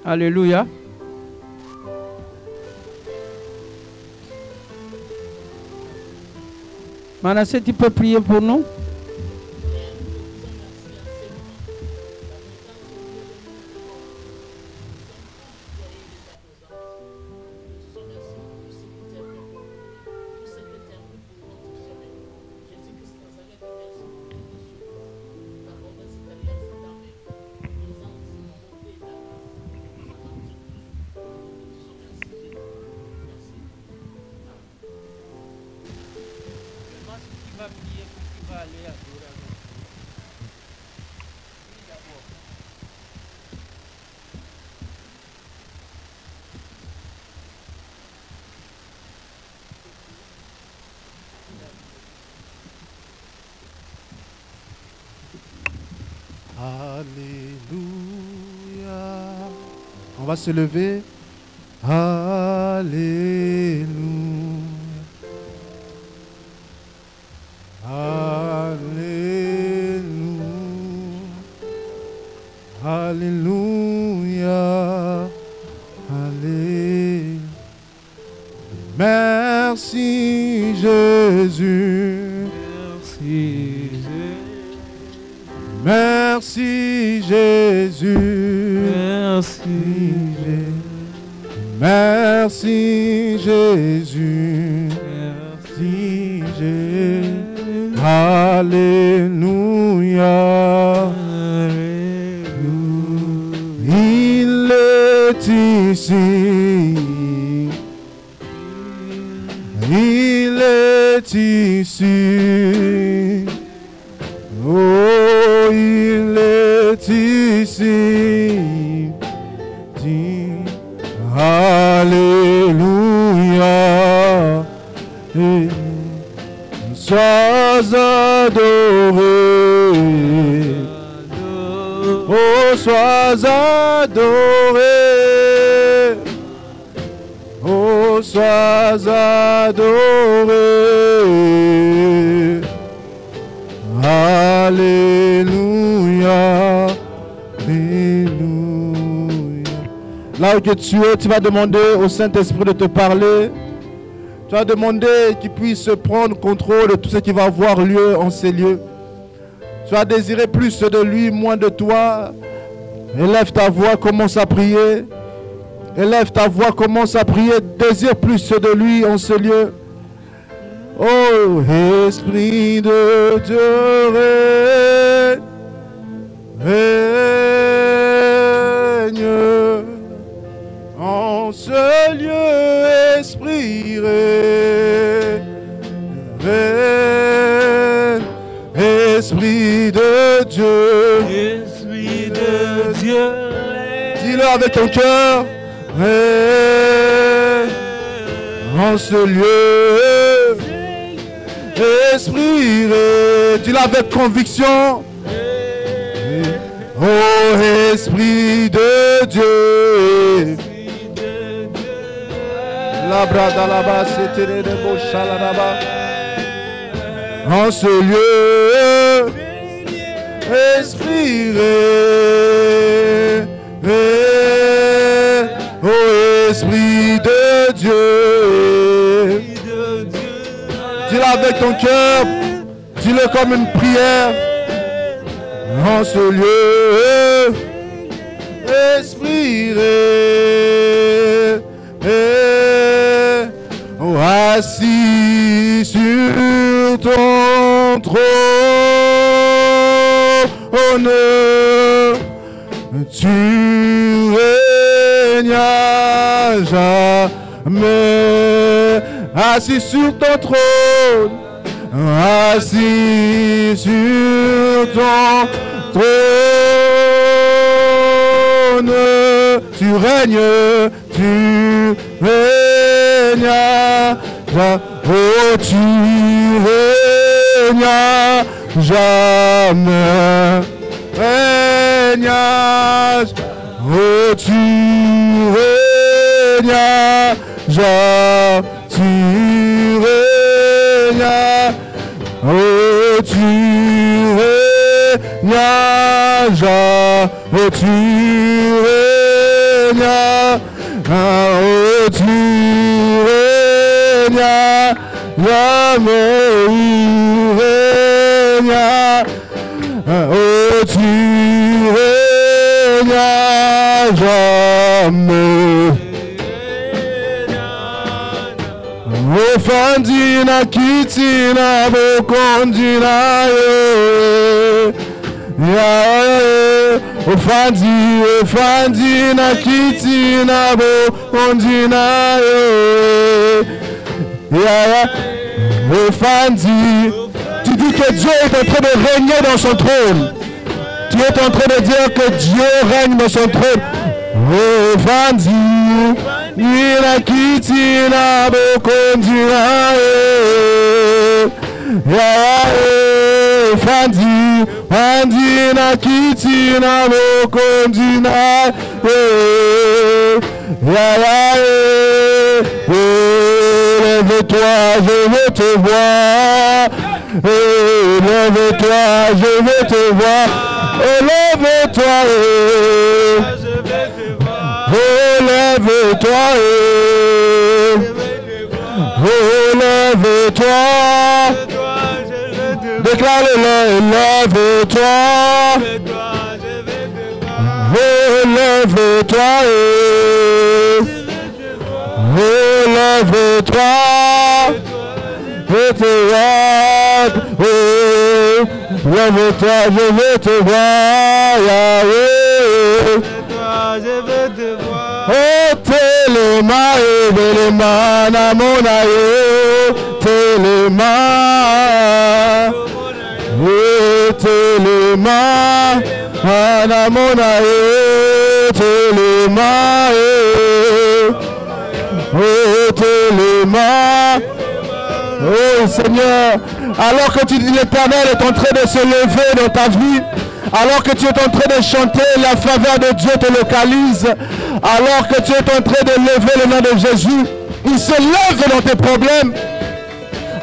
Alléluia. Manassé, tu peux prier pour nous? Alléluia. On va se lever. Alléluia. Alléluia. Alléluia. Alléluia. Merci Jésus. Merci Jésus. Merci Jésus. Merci Jésus. Alléluia. Il est ici. Il est ici. Oh, il est ici. Alléluia. Sois adoré. Oh, sois adoré. Oh, sois adoré. Alléluia. Alléluia. Là où que tu es, tu vas demander au Saint-Esprit de te parler. Tu vas demander qu'il puisse prendre contrôle de tout ce qui va avoir lieu en ces lieux. Tu vas désirer plus de lui, moins de toi. Élève ta voix, commence à prier. Élève ta voix, commence à prier. Désire plus de lui en ce lieu. Oh, Esprit de Dieu, règne en ce lieu, Esprit, règne, Esprit de Dieu, Esprit de Dieu, dis-le avec ton cœur, règne en ce lieu, Esprit, dis-le avec conviction. Oh, Esprit de Dieu. La brada là-bas, c'était les débauchas là-bas. En ce lieu, Esprit, oh, Esprit de Dieu. Dis-le avec ton cœur, dis-le comme une prière. En ce lieu, Esprit, oh, assis sur ton trône, tu règnes à jamais. Assis sur ton trône, assis sur ton trône, tu règnes, oh, tu règnes jamais, oh, tu règnes jamais, tu règnes, oh, tu règnes, oh, tu règnes, Oh, tu régnas, jamais régnas. Oh, tu régnas, jamais. Ofandina kitina bokondina Ofandina kitina bokondina Ofandi. Tu dis que Dieu est en train de régner dans son trône. Tu es en train de dire que Dieu règne dans son trône. Ofandi. Nina kitina bokondina Fandi Fandina kitina bokondina Lève-toi, je veux te voir. Lève-toi, je veux te voir. Lève-toi, lève-toi, lève-toi, déclare-le, lève-toi, lève-toi, lève-toi, lève-toi, je veux te voir, Je veux te voir. Oh, Telema, Telema, Namonaye, Telema, oh, Telema, Namonaye, Telema, oh, Telema, oh Seigneur, alors que tu dis l'Éternel est en train de se lever dans ta vie, alors que tu es en train de chanter, la faveur de Dieu te localise. Alors que tu es en train de lever le nom de Jésus, il se lève dans tes problèmes.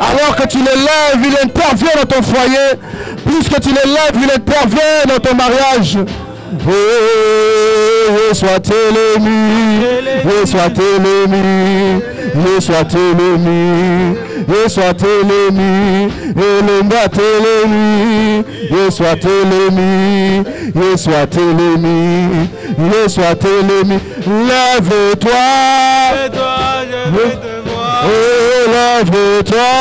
Alors que tu le lèves, il intervient dans ton foyer. Plus que tu le lèves, il intervient dans ton mariage. Oh, soit ému, soit ému, soit ému, soit ému, Elemba ému, soit ému, soit ému, soit ému. Lève-toi, oh, lève-toi,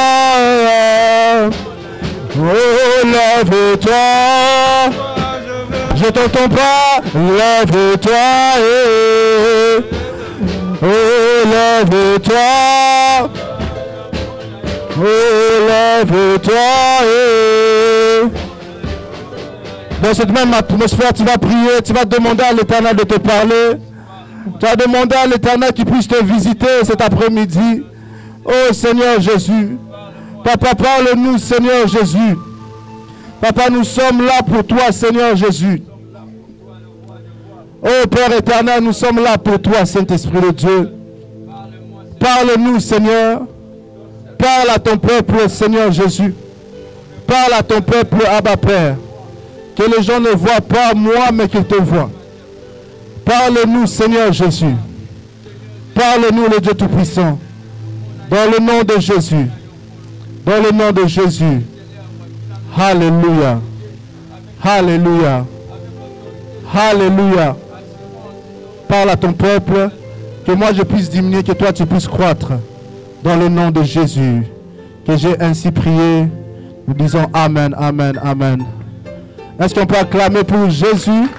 oh, lève-toi. Je t'entends pas, lève-toi, oh, lève-toi, oh, lève-toi. Dans cette même atmosphère, tu vas prier, tu vas demander à l'Éternel de te parler. Tu vas demander à l'Éternel qu'il puisse te visiter cet après-midi. Oh Seigneur Jésus, Papa, parle-nous, Seigneur Jésus. Papa, nous sommes là pour toi, Seigneur Jésus. Oh Père éternel, nous sommes là pour toi, Saint-Esprit de Dieu. Parle-nous, Seigneur. Parle à ton peuple, Seigneur Jésus. Parle à ton peuple, Abba Père. Que les gens ne voient pas moi, mais qu'ils te voient. Parle-nous, Seigneur Jésus. Parle-nous, le Dieu Tout-Puissant. Dans le nom de Jésus. Dans le nom de Jésus. Alléluia. Alléluia. Alléluia. Parle à ton peuple. Que moi je puisse diminuer, que toi tu puisses croître. Dans le nom de Jésus. Que j'ai ainsi prié. Nous disons Amen, Amen, Amen. Est-ce qu'on peut acclamer pour Jésus?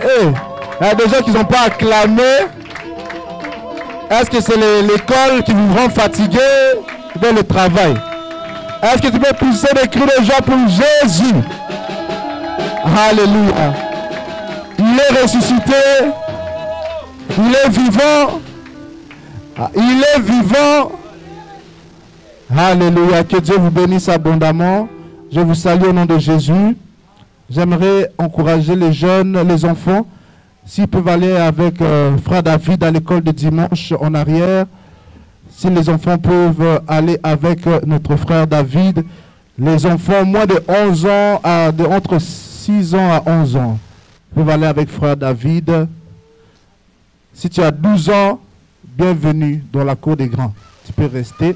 Il y a des gens qui n'ont pas acclamé. Est-ce que c'est l'école qui vous rend fatigué ou bien le travail? Est-ce que tu peux pousser des cris de joie pour Jésus? Alléluia. Il est ressuscité. Il est vivant. Il est vivant. Alléluia. Que Dieu vous bénisse abondamment. Je vous salue au nom de Jésus. J'aimerais encourager les jeunes, les enfants, s'ils peuvent aller avec frère David à l'école de dimanche en arrière. Si les enfants peuvent aller avec notre frère David, les enfants moins de 11 ans, entre 6 ans à 11 ans, peuvent aller avec frère David. Si tu as 12 ans, bienvenue dans la cour des grands. Tu peux rester.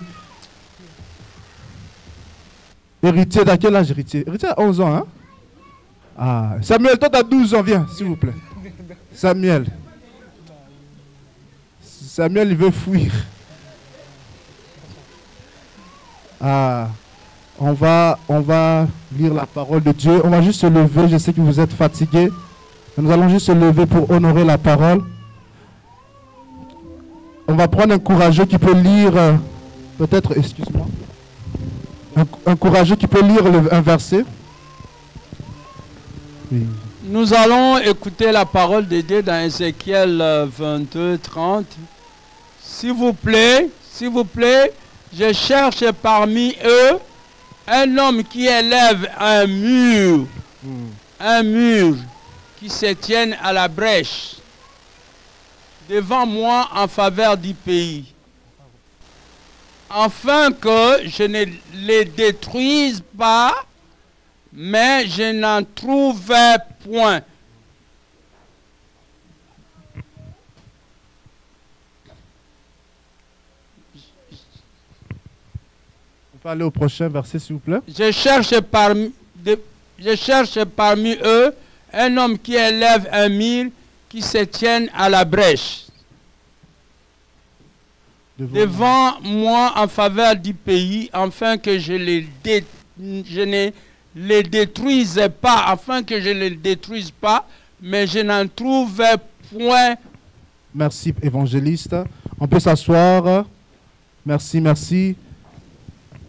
Héritier, d'à quel âge héritier? Héritier à 11 ans, hein? Ah, Samuel, toi tu as 12 ans, viens, s'il vous plaît. Samuel. Samuel, il veut fuir. Ah, on va lire la parole de Dieu. On va juste se lever, je sais que vous êtes fatigués. Nous allons juste se lever pour honorer la parole. On va prendre un courageux qui peut lire, peut-être, excuse-moi, un courageux qui peut lire un verset. Oui. Nous allons écouter la parole de Dieu dans Ézéchiel 22, 30. S'il vous plaît, je cherche parmi eux un homme qui élève un mur qui se tienne à la brèche devant moi en faveur du pays, afin que je ne les détruise pas, mais je n'en trouvais point. On peut aller au prochain verset, s'il vous plaît. Je cherche parmi eux un homme qui élève un mur qui se tienne à la brèche devant moi en faveur du pays, afin que je ne les détruise pas, mais je n'en trouve point. Merci, évangéliste. On peut s'asseoir. Merci.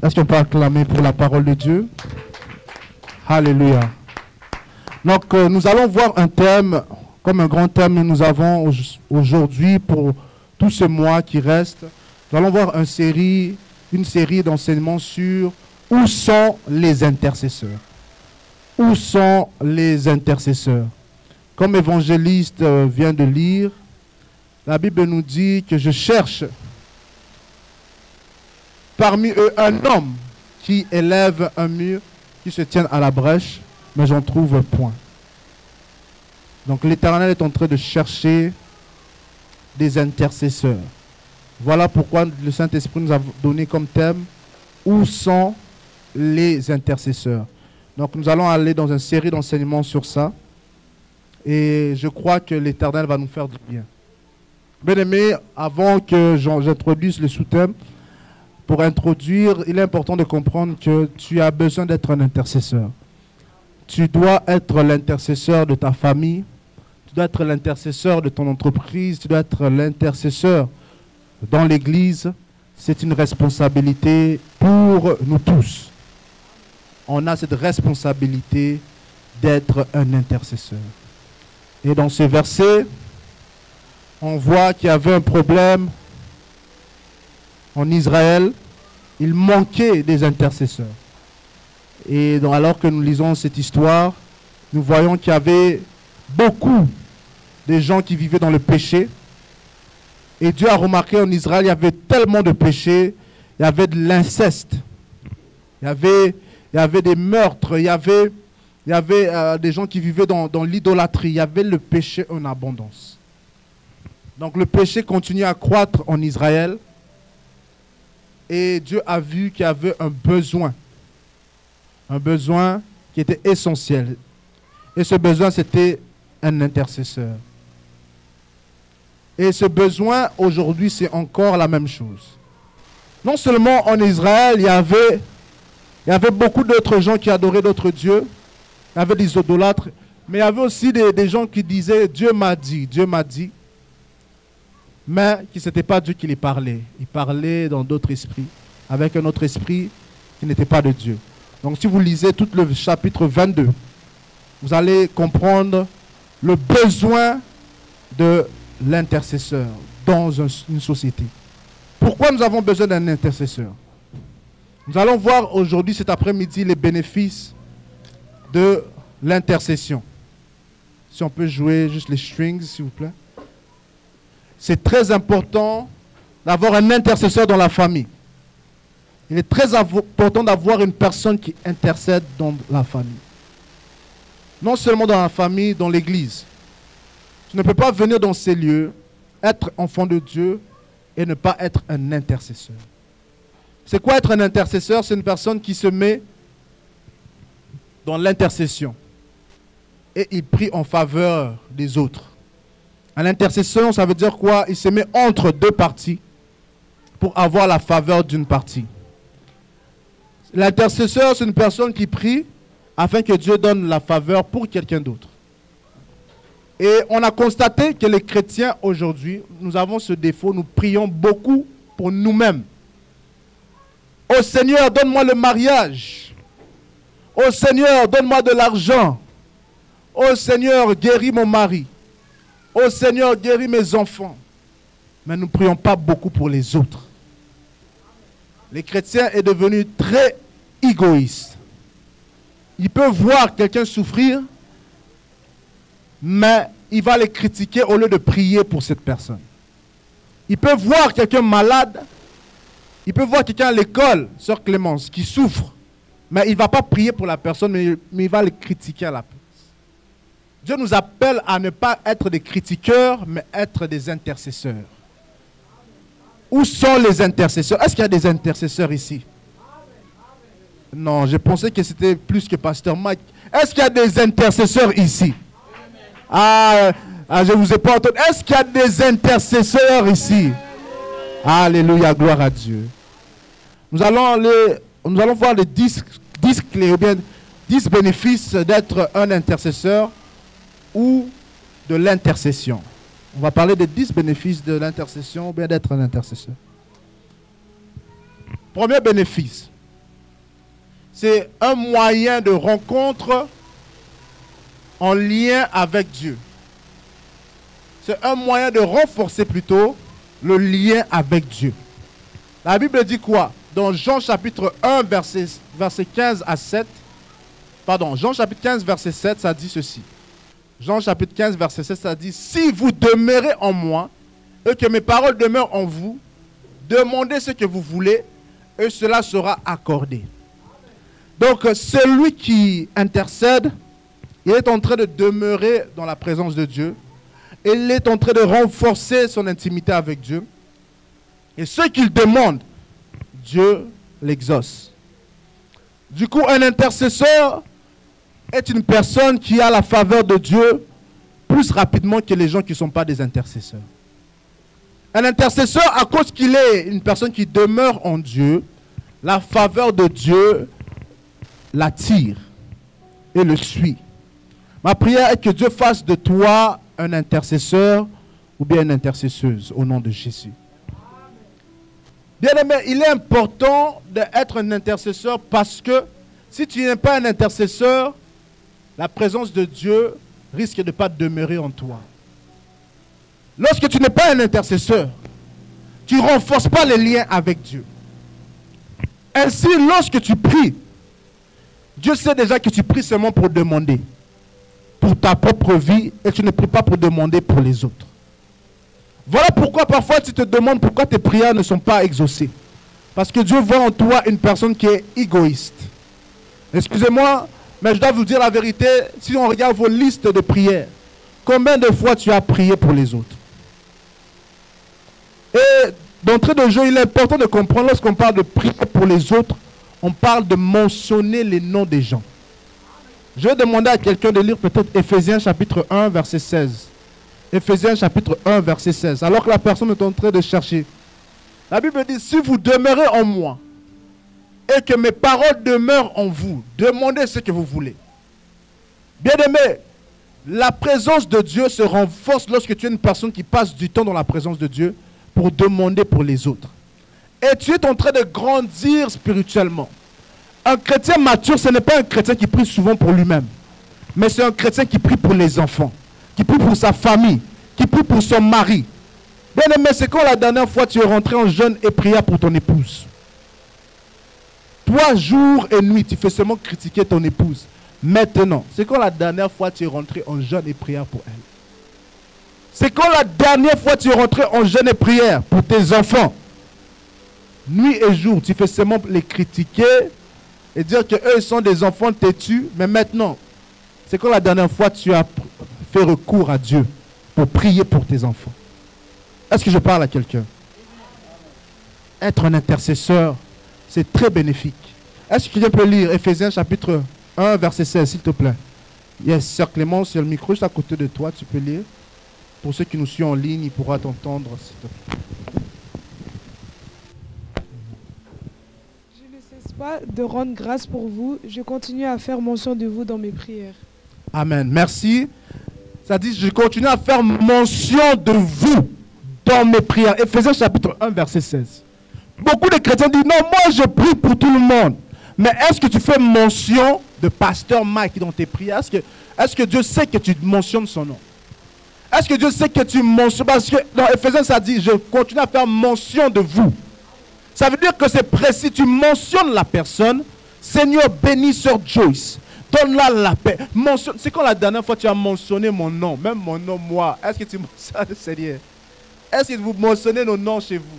Est-ce qu'on peut acclamer pour la parole de Dieu? Alléluia. Donc, nous allons voir un thème, comme un grand thème nous avons aujourd'hui pour tout ce mois qui reste. Nous allons voir une série d'enseignements sur où sont les intercesseurs. Où sont les intercesseurs? Comme évangéliste vient de lire, la Bible nous dit que je cherche parmi eux un homme qui élève un mur, qui se tienne à la brèche, mais j'en trouve point. Donc l'Éternel est en train de chercher des intercesseurs. Voilà pourquoi le Saint-Esprit nous a donné comme thème où sont les intercesseurs. Donc nous allons aller dans une série d'enseignements sur ça. Et je crois que l'Éternel va nous faire du bien. Bien-aimés, avant que j'introduise le sous-thème, pour introduire, il est important de comprendre que tu as besoin d'être un intercesseur. Tu dois être l'intercesseur de ta famille, tu dois être l'intercesseur de ton entreprise, tu dois être l'intercesseur dans l'Église. C'est une responsabilité pour nous tous. On a cette responsabilité d'être un intercesseur. Et dans ce verset, on voit qu'il y avait un problème en Israël. Il manquait des intercesseurs. Et donc, alors que nous lisons cette histoire, nous voyons qu'il y avait beaucoup de gens qui vivaient dans le péché. Et Dieu a remarqué en Israël, il y avait tellement de péchés, il y avait de l'inceste, il y avait des meurtres, il y avait des gens qui vivaient dans l'idolâtrie, il y avait le péché en abondance. Donc le péché continue à croître en Israël. Et Dieu a vu qu'il y avait un besoin qui était essentiel. Et ce besoin, c'était un intercesseur. Et ce besoin, aujourd'hui, c'est encore la même chose. Non seulement en Israël, il y avait beaucoup d'autres gens qui adoraient d'autres dieux, il y avait des idolâtres, mais il y avait aussi des gens qui disaient « Dieu m'a dit », mais que ce n'était pas Dieu qui les parlait. Il parlait dans d'autres esprits, avec un autre esprit qui n'était pas de Dieu. Donc si vous lisez tout le chapitre 22, vous allez comprendre le besoin de l'intercesseur dans une société. Pourquoi nous avons besoin d'un intercesseur? Nous allons voir aujourd'hui, cet après-midi, les bénéfices de l'intercession. Si on peut jouer juste les strings, s'il vous plaît. C'est très important d'avoir un intercesseur dans la famille. Il est très important d'avoir une personne qui intercède dans la famille. Non seulement dans la famille, dans l'église. Tu ne peux pas venir dans ces lieux, être enfant de Dieu et ne pas être un intercesseur. C'est quoi être un intercesseur? C'est une personne qui se met dans l'intercession et il prie en faveur des autres. Un intercesseur, ça veut dire quoi? Il se met entre deux parties pour avoir la faveur d'une partie. L'intercesseur, c'est une personne qui prie afin que Dieu donne la faveur pour quelqu'un d'autre. Et on a constaté que les chrétiens aujourd'hui, nous avons ce défaut, nous prions beaucoup pour nous-mêmes. Oh Seigneur, donne-moi le mariage. Oh Seigneur, donne-moi de l'argent. Oh Seigneur, guéris mon mari. Oh Seigneur, guéris mes enfants. Mais nous ne prions pas beaucoup pour les autres. Les chrétiens sont devenus très égoïstes. Ils peuvent voir quelqu'un souffrir, mais il va les critiquer au lieu de prier pour cette personne. Ils peuvent voir quelqu'un malade, ils peuvent voir quelqu'un à l'école, Sœur Clémence, qui souffre, mais il ne va pas prier pour la personne, mais il va le critiquer à la place. Dieu nous appelle à ne pas être des critiqueurs, mais être des intercesseurs. Où sont les intercesseurs? Est-ce qu'il y a des intercesseurs ici? Non, je pensais que c'était plus que Pasteur Mike. Est-ce qu'il y a des intercesseurs ici? Je ne vous ai pas entendu. Est-ce qu'il y a des intercesseurs ici? Alléluia, gloire à Dieu. Nous allons voir les 10 clés, ou bien 10 bénéfices d'être un intercesseur ou de l'intercession. On va parler des 10 bénéfices de l'intercession ou bien d'être un intercesseur. Premier bénéfice, c'est un moyen de rencontre en lien avec Dieu. C'est un moyen de renforcer plutôt le lien avec Dieu. La Bible dit quoi? Dans Jean chapitre 1, verset 15 à 7. Pardon, Jean chapitre 15, verset 7, ça dit ceci. Jean chapitre 15, verset 7, ça dit: si vous demeurez en moi et que mes paroles demeurent en vous, demandez ce que vous voulez et cela sera accordé. Donc, celui qui intercède, il est en train de demeurer dans la présence de Dieu. Il est en train de renforcer son intimité avec Dieu. Et ce qu'il demande, Dieu l'exauce. Du coup, un intercesseur est une personne qui a la faveur de Dieu plus rapidement que les gens qui ne sont pas des intercesseurs. Un intercesseur, à cause qu'il est une personne qui demeure en Dieu, la faveur de Dieu l'attire et le suit. Ma prière est que Dieu fasse de toi un intercesseur ou bien une intercesseuse au nom de Jésus. Bien-aimé, il est important d'être un intercesseur parce que si tu n'es pas un intercesseur, la présence de Dieu risque de ne pas demeurer en toi. Lorsque tu n'es pas un intercesseur, tu ne renforces pas les liens avec Dieu. Ainsi, lorsque tu pries, Dieu sait déjà que tu pries seulement pour demander, pour ta propre vie, et tu ne pries pas pour demander pour les autres. Voilà pourquoi parfois tu te demandes pourquoi tes prières ne sont pas exaucées. Parce que Dieu voit en toi une personne qui est égoïste. Excusez-moi, mais je dois vous dire la vérité, si on regarde vos listes de prières, combien de fois tu as prié pour les autres? Et d'entrée de jeu, il est important de comprendre, lorsqu'on parle de prier pour les autres, on parle de mentionner les noms des gens. Je vais demander à quelqu'un de lire peut-être Éphésiens chapitre 1, verset 16. Éphésiens chapitre 1, verset 16. Alors que la personne est en train de chercher. La Bible dit, si vous demeurez en moi et que mes paroles demeurent en vous, demandez ce que vous voulez. Bien-aimé, la présence de Dieu se renforce lorsque tu es une personne qui passe du temps dans la présence de Dieu pour demander pour les autres. Et tu es en train de grandir spirituellement. Un chrétien mature, ce n'est pas un chrétien qui prie souvent pour lui-même, mais c'est un chrétien qui prie pour les enfants, qui prie pour sa famille, qui prie pour son mari. Bien aimé, c'est quand la dernière fois tu es rentré en jeûne et prière pour ton épouse? Toi, jour et nuit, tu fais seulement critiquer ton épouse. Maintenant, c'est quand la dernière fois tu es rentré en jeûne et prière pour elle? C'est quand la dernière fois tu es rentré en jeûne et prière pour tes enfants? Nuit et jour, tu fais seulement les critiquer et dire qu'eux sont des enfants têtus. Mais maintenant, c'est quand la dernière fois tu as fait recours à Dieu pour prier pour tes enfants? Est-ce que je parle à quelqu'un? Être un intercesseur, c'est très bénéfique. Est-ce que quelqu'un peut lire Éphésiens chapitre 1, verset 16, s'il te plaît? Yes, Sœur Clémence, il y a le micro juste à côté de toi, tu peux lire. Pour ceux qui nous suivent en ligne, ils pourront t'entendre, s'il te plaît. Je ne cesse pas de rendre grâce pour vous. Je continue à faire mention de vous dans mes prières. Amen. Merci. Ça dit, je continue à faire mention de vous dans mes prières. Éphésiens chapitre 1, verset 16. Beaucoup de chrétiens disent, non, moi je prie pour tout le monde. Mais est-ce que tu fais mention de pasteur Mike dans tes prières? Est-ce que Dieu sait que tu mentionnes son nom? Est-ce que Dieu sait que tu mentionnes? Parce que dans Éphésiens, ça dit, je continue à faire mention de vous. Ça veut dire que c'est précis. Tu mentionnes la personne. Seigneur, bénis Sœur Joyce. Donne-la la paix. C'est quand la dernière fois tu as mentionné mon nom, même mon nom, moi. Est-ce que tu mentionnes le Seigneur? Est-ce que vous mentionnez nos noms chez vous?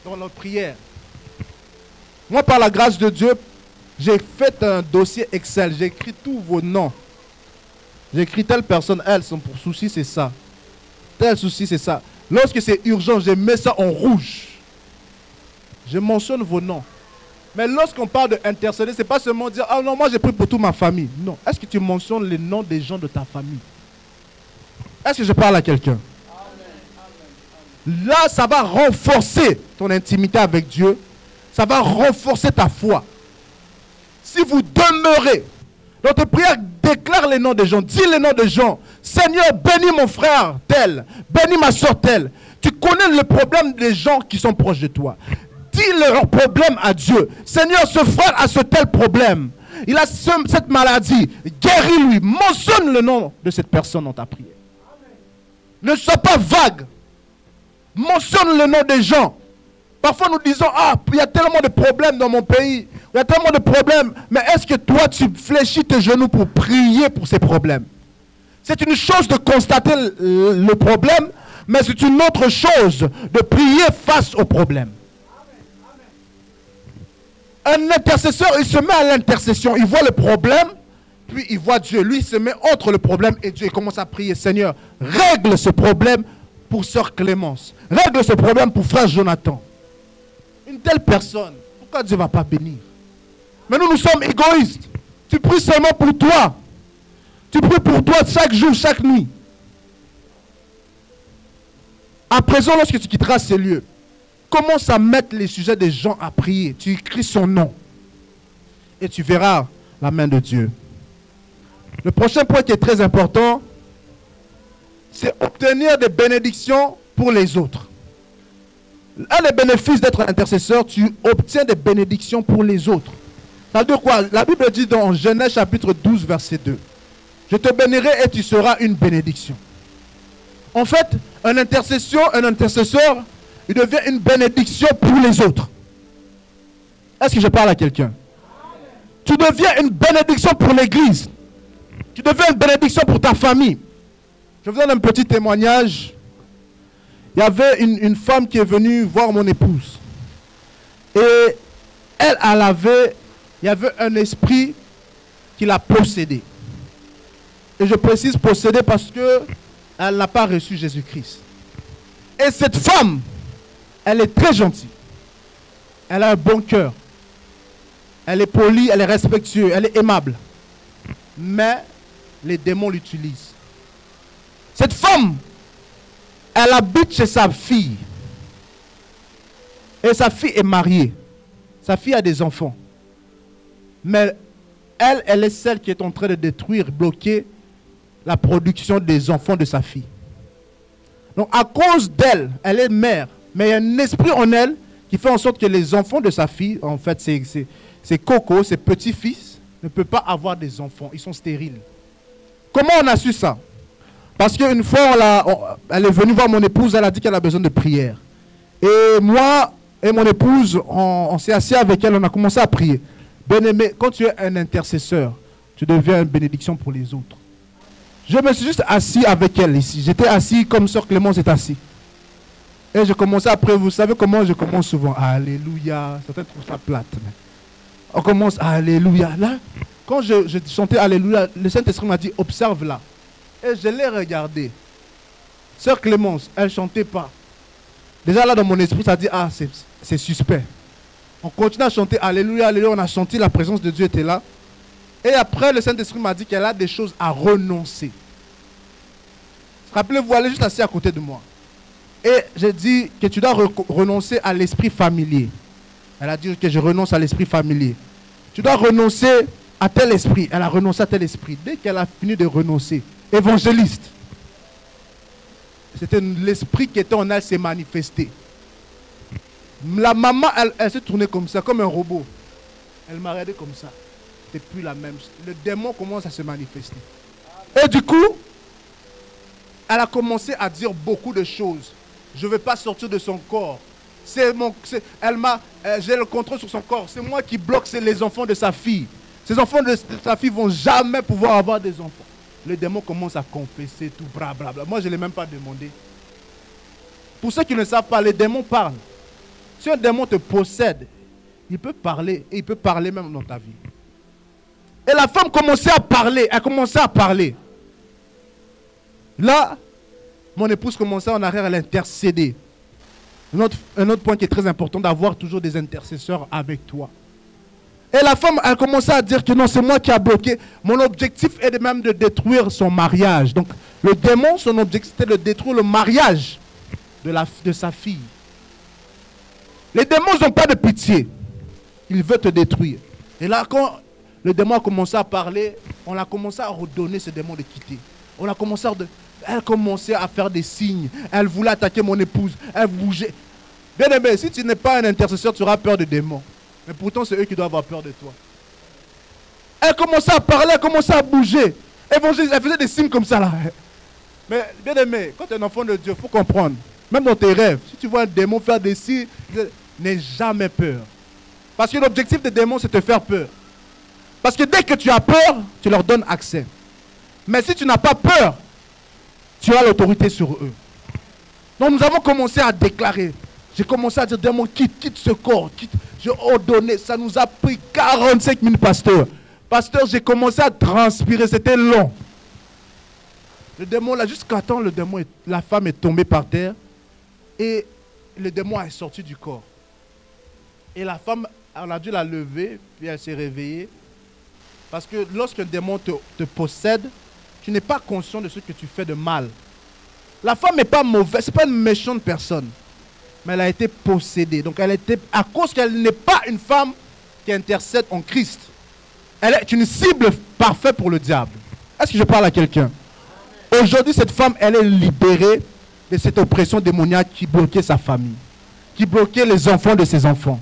Dans notre prière. Moi, par la grâce de Dieu, j'ai fait un dossier Excel. J'ai écrit tous vos noms. J'ai écrit telle personne, elle, son souci, c'est ça. Tel souci, c'est ça. Lorsque c'est urgent, je mets ça en rouge. Je mentionne vos noms. Mais lorsqu'on parle d'intercéder, ce n'est pas seulement dire, ah non, moi j'ai pris pour toute ma famille. Non. Est-ce que tu mentionnes les noms des gens de ta famille? Est-ce que je parle à quelqu'un? Là, ça va renforcer ton intimité avec Dieu. Ça va renforcer ta foi. Si vous demeurez dans tes prières, déclare les noms des gens. Dis les noms des gens. Seigneur, bénis mon frère tel. Bénis ma soeur telle. Tu connais le problème des gens qui sont proches de toi. Dis leur problème à Dieu. Seigneur, ce frère a ce tel problème. Il a cette maladie. Guéris-lui. Mentionne le nom de cette personne dans ta prière. Ne sois pas vague. Mentionne le nom des gens. Parfois nous disons, ah, il y a tellement de problèmes dans mon pays. Il y a tellement de problèmes. Mais est-ce que toi, tu fléchis tes genoux pour prier pour ces problèmes? C'est une chose de constater le problème, mais c'est une autre chose de prier face au problème. Un intercesseur, il se met à l'intercession. Il voit le problème, puis il voit Dieu. Lui, il se met entre le problème et Dieu. Il commence à prier. Seigneur, règle ce problème pour Sœur Clémence. Règle ce problème pour frère Jonathan. Une telle personne, pourquoi Dieu ne va pas bénir? Mais nous sommes égoïstes. Tu pries seulement pour toi. Tu pries pour toi chaque jour, chaque nuit. À présent, lorsque tu quitteras ces lieux, commence à mettre les sujets des gens à prier. Tu écris son nom. Et tu verras la main de Dieu. Le prochain point qui est très important, c'est obtenir des bénédictions pour les autres. Un des bénéfices d'être intercesseur, tu obtiens des bénédictions pour les autres. Ça veut dire quoi? La Bible dit dans Genèse chapitre 12, verset 2. Je te bénirai et tu seras une bénédiction. En fait, un intercesseur, il devient une bénédiction pour les autres. Est-ce que je parle à quelqu'un? Tu deviens une bénédiction pour l'église. Tu deviens une bénédiction pour ta famille. Je vous donne un petit témoignage. Il y avait une femme qui est venue voir mon épouse. Et il y avait un esprit qui l'a possédée. Et je précise possédée parce qu'elle n'a pas reçu Jésus-Christ. Et cette femme, elle est très gentille. Elle a un bon cœur. Elle est polie, elle est respectueuse, elle est aimable. Mais les démons l'utilisent. Cette femme, elle habite chez sa fille. Et sa fille est mariée. Sa fille a des enfants. Mais elle est celle qui est en train de détruire, bloquer la production des enfants de sa fille. Donc à cause d'elle, elle est mère. Mais il y a un esprit en elle qui fait en sorte que les enfants de sa fille, en fait, ses cocos, ses petits-fils, ne peuvent pas avoir des enfants. Ils sont stériles. Comment on a su ça? Parce qu'une fois, elle est venue voir mon épouse, elle a dit qu'elle a besoin de prière. Et moi et mon épouse, on s'est assis avec elle, on a commencé à prier. Bien-aimé, quand tu es un intercesseur, tu deviens une bénédiction pour les autres. Je me suis juste assis avec elle ici. J'étais assis comme Sœur Clémence est assise. Et je commençais à prier. Vous savez comment je commence souvent? Alléluia. Certains trouvent ça plate. Mais on commence Alléluia. Là, quand je chantais Alléluia, le Saint-Esprit m'a dit, observe là. Et je l'ai regardé. Sœur Clémence, elle ne chantait pas. Déjà là dans mon esprit, ça dit, ah, c'est suspect. On continue à chanter Alléluia, Alléluia, on a chanté, la présence de Dieu était là. Et après, le Saint-Esprit m'a dit qu'elle a des choses à renoncer. Rappelez-vous, elle est juste assise à côté de moi. Et j'ai dit que tu dois renoncer à l'esprit familier. Elle a dit que je renonce à l'esprit familier. Tu dois renoncer à tel esprit. Elle a renoncé à tel esprit. Dès qu'elle a fini de renoncer, évangéliste. C'était l'esprit qui était en elle s'est manifesté. La maman, elle s'est tournée comme ça, comme un robot. Elle m'a regardé comme ça. C'était plus la même. Le démon commence à se manifester. Et du coup, elle a commencé à dire beaucoup de choses. Je ne veux pas sortir de son corps. J'ai le contrôle sur son corps. C'est moi qui bloque les enfants de sa fille. Ces enfants de sa fille ne vont jamais pouvoir avoir des enfants. Le démon commence à confesser tout, blablabla. Moi, je ne l'ai même pas demandé. Pour ceux qui ne savent pas, les démons parlent. Si un démon te possède, il peut parler. Et il peut parler même dans ta vie. Et la femme commençait à parler. Elle commençait à parler. Là, mon épouse commençait en arrière à l'intercéder. Un autre point qui est très important, d'avoir toujours des intercesseurs avec toi. Et la femme, elle commençait à dire que non, c'est moi qui a bloqué. Mon objectif est même de détruire son mariage. Donc, le démon, son objectif était de détruire le mariage de sa fille. Les démons n'ont pas de pitié. Ils veulent te détruire. Et là, quand le démon a commencé à parler, on a commencé à redonner ce démon de quitter. On a commencé Elle commençait à faire des signes. Elle voulait attaquer mon épouse. Elle bougeait. Bien aimé, si tu n'es pas un intercesseur, tu auras peur des démons. Mais pourtant, c'est eux qui doivent avoir peur de toi. Elle commençait à parler, elle commençait à bouger. Elle faisait des signes comme ça là. Mais bien aimé, quand tu es un enfant de Dieu, il faut comprendre. Même dans tes rêves, si tu vois un démon faire des signes, n'aie jamais peur. Parce que l'objectif des démons, c'est de te faire peur. Parce que dès que tu as peur, tu leur donnes accès. Mais si tu n'as pas peur, tu as l'autorité sur eux. Donc nous avons commencé à déclarer. J'ai commencé à dire, démon, quitte ce corps. J'ai ordonné. Ça nous a pris 45 000 pasteurs. Pasteur, j'ai commencé à transpirer. C'était long. Le démon, là, jusqu'à temps, la femme est tombée par terre. Et le démon est sorti du corps. Et la femme, on a dû la lever. Puis elle s'est réveillée. Parce que lorsqu'un démon te possède, tu n'es pas conscient de ce que tu fais de mal. La femme n'est pas mauvaise, ce n'est pas une méchante personne. Mais elle a été possédée. Donc elle était, à cause qu'elle n'est pas une femme qui intercède en Christ. Elle est une cible parfaite pour le diable. Est-ce que je parle à quelqu'un? Aujourd'hui, cette femme, elle est libérée de cette oppression démoniaque qui bloquait sa famille. Qui bloquait les enfants de ses enfants.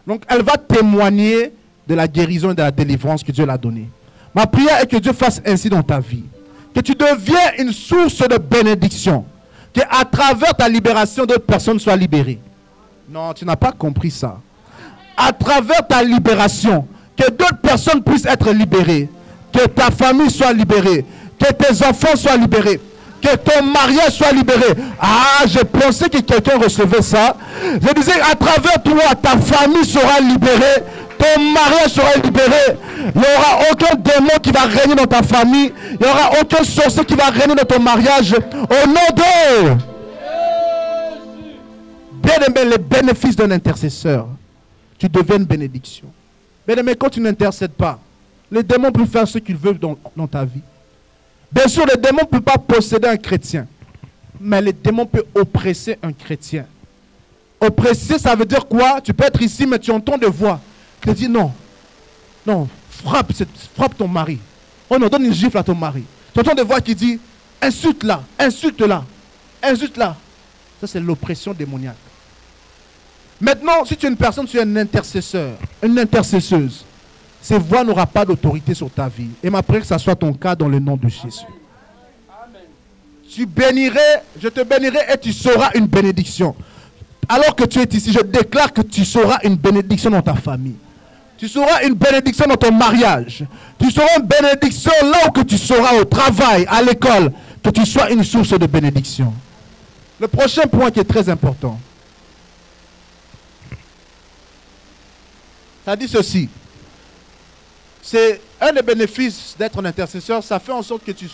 Donc elle va témoigner de la guérison et de la délivrance que Dieu l'a donnée. Ma prière est que Dieu fasse ainsi dans ta vie. Que tu deviens une source de bénédiction. Qu'à travers ta libération, d'autres personnes soient libérées. Non, tu n'as pas compris ça. À travers ta libération, que d'autres personnes puissent être libérées. Que ta famille soit libérée. Que tes enfants soient libérés. Que ton mariage soit libéré. Ah, je pensais que quelqu'un recevait ça. Je disais, à travers toi, ta famille sera libérée. Ton mariage sera libéré. Il n'y aura aucun démon qui va régner dans ta famille. Il n'y aura aucun sorcier qui va régner dans ton mariage. Au nom de... Bien aimé, les bénéfices d'un intercesseur. Tu deviens une bénédiction. Bien aimé, quand tu n'intercèdes pas, les démons peuvent faire ce qu'ils veulent dans ta vie. Bien sûr, les démons ne peuvent pas posséder un chrétien. Mais les démons peuvent oppresser un chrétien. Oppresser, ça veut dire quoi? Tu peux être ici, mais tu entends des voix. Tu te dis non, non, frappe ton mari. Oh non, donne une gifle à ton mari. Tu entends des voix qui disent insulte-la, insulte-la, insulte-la. Ça, c'est l'oppression démoniaque. Maintenant, si tu es une personne, tu es un intercesseur, une intercesseuse. Ces voix n'auront pas d'autorité sur ta vie. Et ma prière que ça soit ton cas dans le nom de Jésus. Amen. Tu bénirais, je te bénirai et tu seras une bénédiction. Alors que tu es ici, je déclare que tu seras une bénédiction dans ta famille. Tu seras une bénédiction dans ton mariage. Tu seras une bénédiction là où que tu seras au travail, à l'école. Que tu sois une source de bénédiction. Le prochain point qui est très important. Ça dit ceci. C'est un des bénéfices d'être un intercesseur. Ça fait en sorte que tu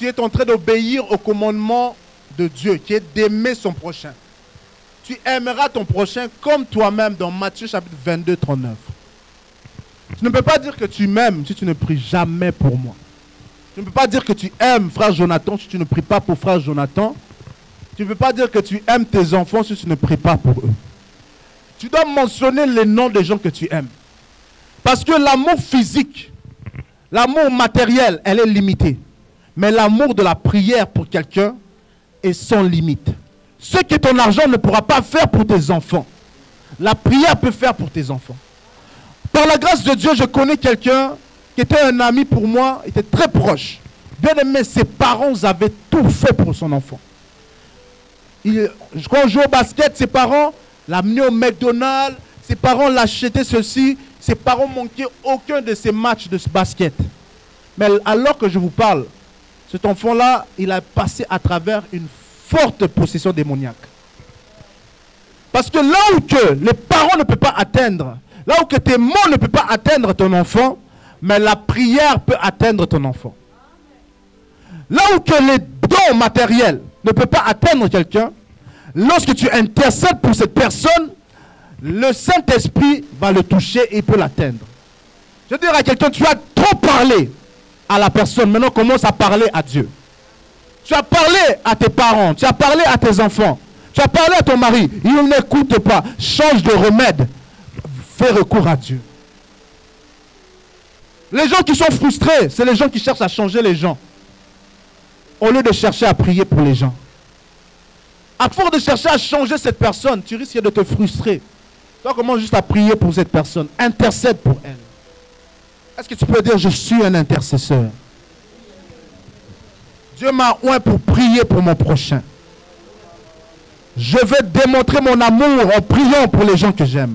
es en train d'obéir au commandement de Dieu, qui est d'aimer son prochain. Tu aimeras ton prochain comme toi-même dans Matthieu chapitre 22, 39. Tu ne peux pas dire que tu m'aimes si tu ne pries jamais pour moi. Tu ne peux pas dire que tu aimes frère Jonathan si tu ne pries pas pour frère Jonathan. Tu ne peux pas dire que tu aimes tes enfants si tu ne pries pas pour eux. Tu dois mentionner les noms des gens que tu aimes. Parce que l'amour physique, l'amour matériel, elle est limitée. Mais l'amour de la prière pour quelqu'un est sans limite. Ce que ton argent ne pourra pas faire pour tes enfants, la prière peut faire pour tes enfants. Par la grâce de Dieu, je connais quelqu'un qui était un ami pour moi, était très proche. Bien aimé, ses parents avaient tout fait pour son enfant. Quand on jouait au basket, ses parents l'amenaient au McDonald's, ses parents l'achetaient ceci, ses parents manquaient aucun de ses matchs de basket. Mais alors que je vous parle, cet enfant-là, il a passé à travers une forte possession démoniaque. Parce que là où que les parents ne peuvent pas atteindre, là où que tes mots ne peuvent pas atteindre ton enfant, mais la prière peut atteindre ton enfant. Là où que les dons matériels ne peuvent pas atteindre quelqu'un, lorsque tu intercèdes pour cette personne, le Saint-Esprit va le toucher et il peut l'atteindre. Je veux dire à quelqu'un, tu as trop parlé à la personne, maintenant commence à parler à Dieu. Tu as parlé à tes parents, tu as parlé à tes enfants, tu as parlé à ton mari, il n'écoute pas, change de remède, fais recours à Dieu. Les gens qui sont frustrés, c'est les gens qui cherchent à changer les gens, au lieu de chercher à prier pour les gens. À force de chercher à changer cette personne, tu risques de te frustrer. Toi, commence juste à prier pour cette personne, intercède pour elle. Est-ce que tu peux dire, je suis un intercesseur? Dieu m'a oint pour prier pour mon prochain. Je veux démontrer mon amour en priant pour les gens que j'aime.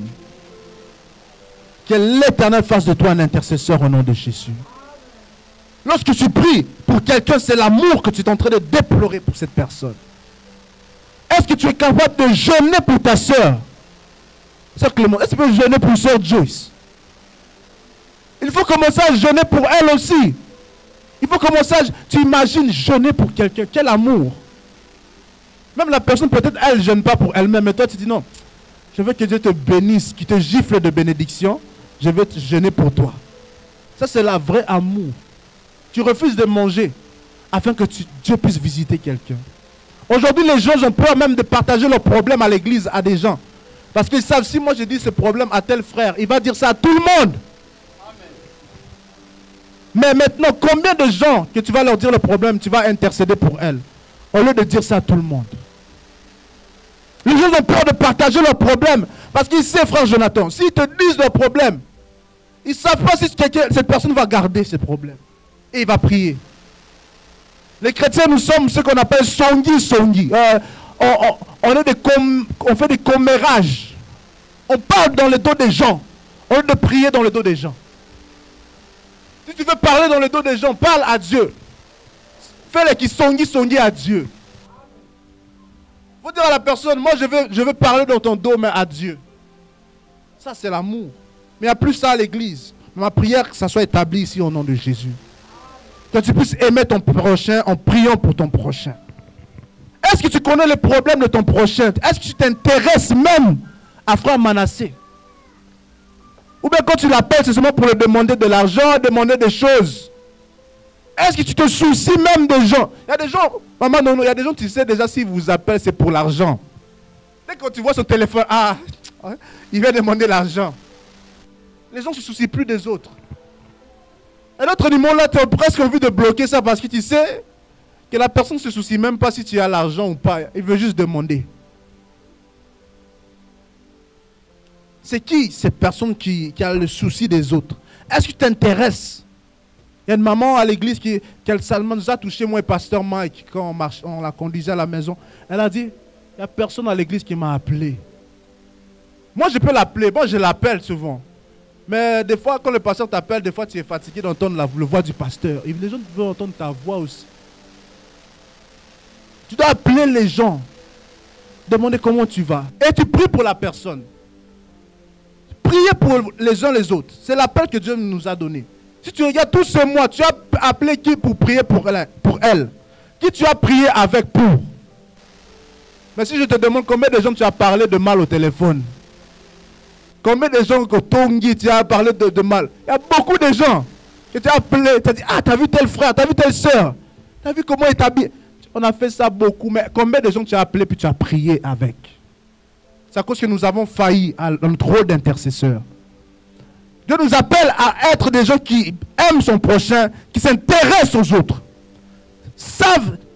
Que l'Éternel fasse de toi un intercesseur au nom de Jésus. Lorsque tu pries pour quelqu'un, c'est l'amour que tu es en train de déplorer pour cette personne. Est-ce que tu es capable de jeûner pour ta soeur? Sœur Clément, est-ce que tu peux jeûner pour sœur Joyce? Il faut commencer à jeûner pour elle aussi. Il faut commencer à... Tu imagines jeûner pour quelqu'un. Quel amour. Même la personne, peut-être, elle ne jeûne pas pour elle-même. Mais toi, tu dis non. Je veux que Dieu te bénisse, qu'il te gifle de bénédiction. Je veux te jeûner pour toi. Ça, c'est la vraie amour. Tu refuses de manger afin que Dieu puisse visiter quelqu'un. Aujourd'hui, les gens ont peur même de partager leurs problèmes à l'église à des gens. Parce qu'ils savent, si moi je dis ce problème à tel frère, il va dire ça à tout le monde. Mais maintenant, combien de gens que tu vas leur dire le problème, tu vas intercéder pour elles, au lieu de dire ça à tout le monde? Les gens ont peur de partager leurs problèmes. Parce qu'ils savent, frère Jonathan, s'ils te disent leurs problèmes, ils ne savent pas si cette personne va garder ses problèmes. Et il va prier. Les chrétiens, nous sommes ce qu'on appelle songi. On fait des commérages. On parle dans le dos des gens, au lieu de prier dans le dos des gens. Si tu veux parler dans le dos des gens, parle à Dieu. Fais-les qui songi à Dieu. Il faut dire à la personne, moi je veux parler dans ton dos, mais à Dieu. Ça c'est l'amour. Mais il n'y a plus ça à l'église. Ma prière, que ça soit établi ici au nom de Jésus. Que tu puisses aimer ton prochain en priant pour ton prochain. Est-ce que tu connais les problèmes de ton prochain? Est-ce que tu t'intéresses même à frère Manassé? Ou bien quand tu l'appelles, c'est seulement pour lui demander de l'argent, demander des choses. Est-ce que tu te soucies même des gens? Il y a des gens, maman, non, il y a des gens, tu sais déjà, s'ils vous appellent, c'est pour l'argent. Dès que tu vois son téléphone, il vient demander l'argent. Les gens ne se soucient plus des autres. Et l'autre numéro là, tu as presque envie de bloquer ça parce que tu sais que la personne ne se soucie même pas si tu as l'argent ou pas. Il veut juste demander. C'est qui cette personne qui a le souci des autres? Est-ce que tu t'intéresses? Il y a une maman à l'église qui nous a touché, moi et pasteur Mike, quand on la conduisait à la maison. Elle a dit, il n'y a personne à l'église qui m'a appelé. Moi, je peux l'appeler. Bon, je l'appelle souvent. Mais des fois, quand le pasteur t'appelle, des fois, tu es fatigué d'entendre la voix du pasteur. Et les gens veulent entendre ta voix aussi. Tu dois appeler les gens. Demander comment tu vas. Et tu pries pour la personne. Priez pour les uns les autres. C'est l'appel que Dieu nous a donné. Si tu regardes tout ce mois, tu as appelé qui pour prier pour elle? Qui tu as prié avec pour? Mais si je te demande combien de gens tu as parlé de mal au téléphone, combien de gens que Tongi tu as parlé de mal, il y a beaucoup de gens que tu as appelé, tu as dit, ah, tu as vu tel frère, tu as vu telle soeur, tu as vu comment il t'habille. On a fait ça beaucoup, mais combien de gens tu as appelé puis tu as prié avec? C'est à cause que nous avons failli à notre rôle d'intercesseur. Dieu nous appelle à être des gens qui aiment son prochain, qui s'intéressent aux autres.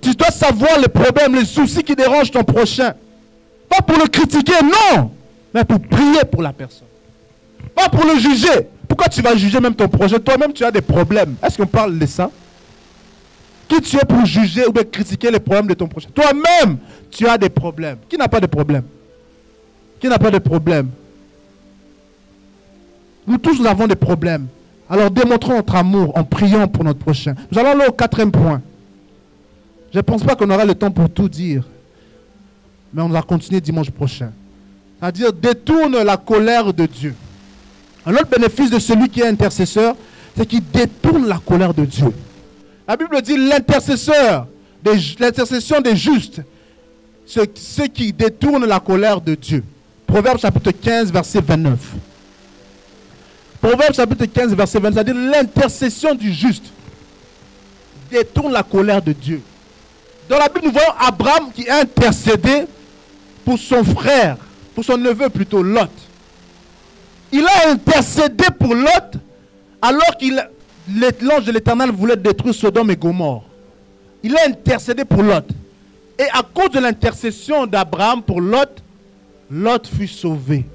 Tu dois savoir les problèmes, les soucis qui dérangent ton prochain. Pas pour le critiquer, non, mais pour prier pour la personne. Pas pour le juger. Pourquoi tu vas juger même ton prochain? Toi-même, tu as des problèmes. Est-ce qu'on parle de ça? Qui tu es pour juger ou de critiquer les problèmes de ton prochain? Toi-même, tu as des problèmes. Qui n'a pas de problème? Qui n'a pas de problème? Nous tous, nous avons des problèmes. Alors démontrons notre amour en priant pour notre prochain. Nous allons aller au 4e point. Je ne pense pas qu'on aura le temps pour tout dire. Mais on va continuer dimanche prochain. C'est-à-dire, détourne la colère de Dieu. Un autre bénéfice de celui qui est intercesseur, c'est qu'il détourne la colère de Dieu. La Bible dit l'intercession des justes, ceux qui détournent la colère de Dieu. Proverbe chapitre 15, verset 29. Proverbe chapitre 15, verset 29, c'est-à-dire l'intercession du juste détourne la colère de Dieu. Dans la Bible, nous voyons Abraham qui a intercédé pour son frère, pour son neveu plutôt, Lot. Il a intercédé pour Lot alors que l'ange de l'Éternel voulait détruire Sodome et Gomorrhe. Il a intercédé pour Lot. Et à cause de l'intercession d'Abraham pour Lot, Lot fut sauvé.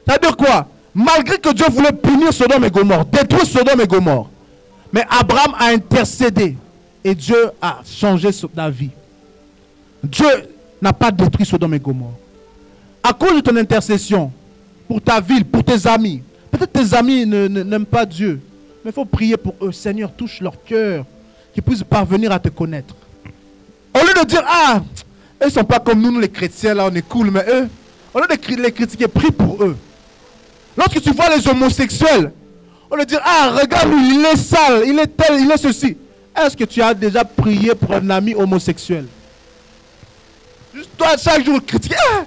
C'est-à-dire quoi? Malgré que Dieu voulait punir Sodome et Gomorrhe, détruire Sodome et Gomorrhe, mais Abraham a intercédé et Dieu a changé sa vie. Dieu n'a pas détruit Sodome et Gomorrhe. À cause de ton intercession, pour ta ville, pour tes amis, peut-être tes amis n'aiment pas Dieu, mais il faut prier pour eux. Seigneur, touche leur cœur, qu'ils puissent parvenir à te connaître. Au lieu de dire, ah, eux ne sont pas comme nous les chrétiens, là on est cool, mais eux, au lieu de les critiquer, prie pour eux. Lorsque tu vois les homosexuels, on leur dit, ah, regarde lui, il est sale, il est tel, il est ceci. Est-ce que tu as déjà prié pour un ami homosexuel? Juste toi, chaque jour, critiquer, ah,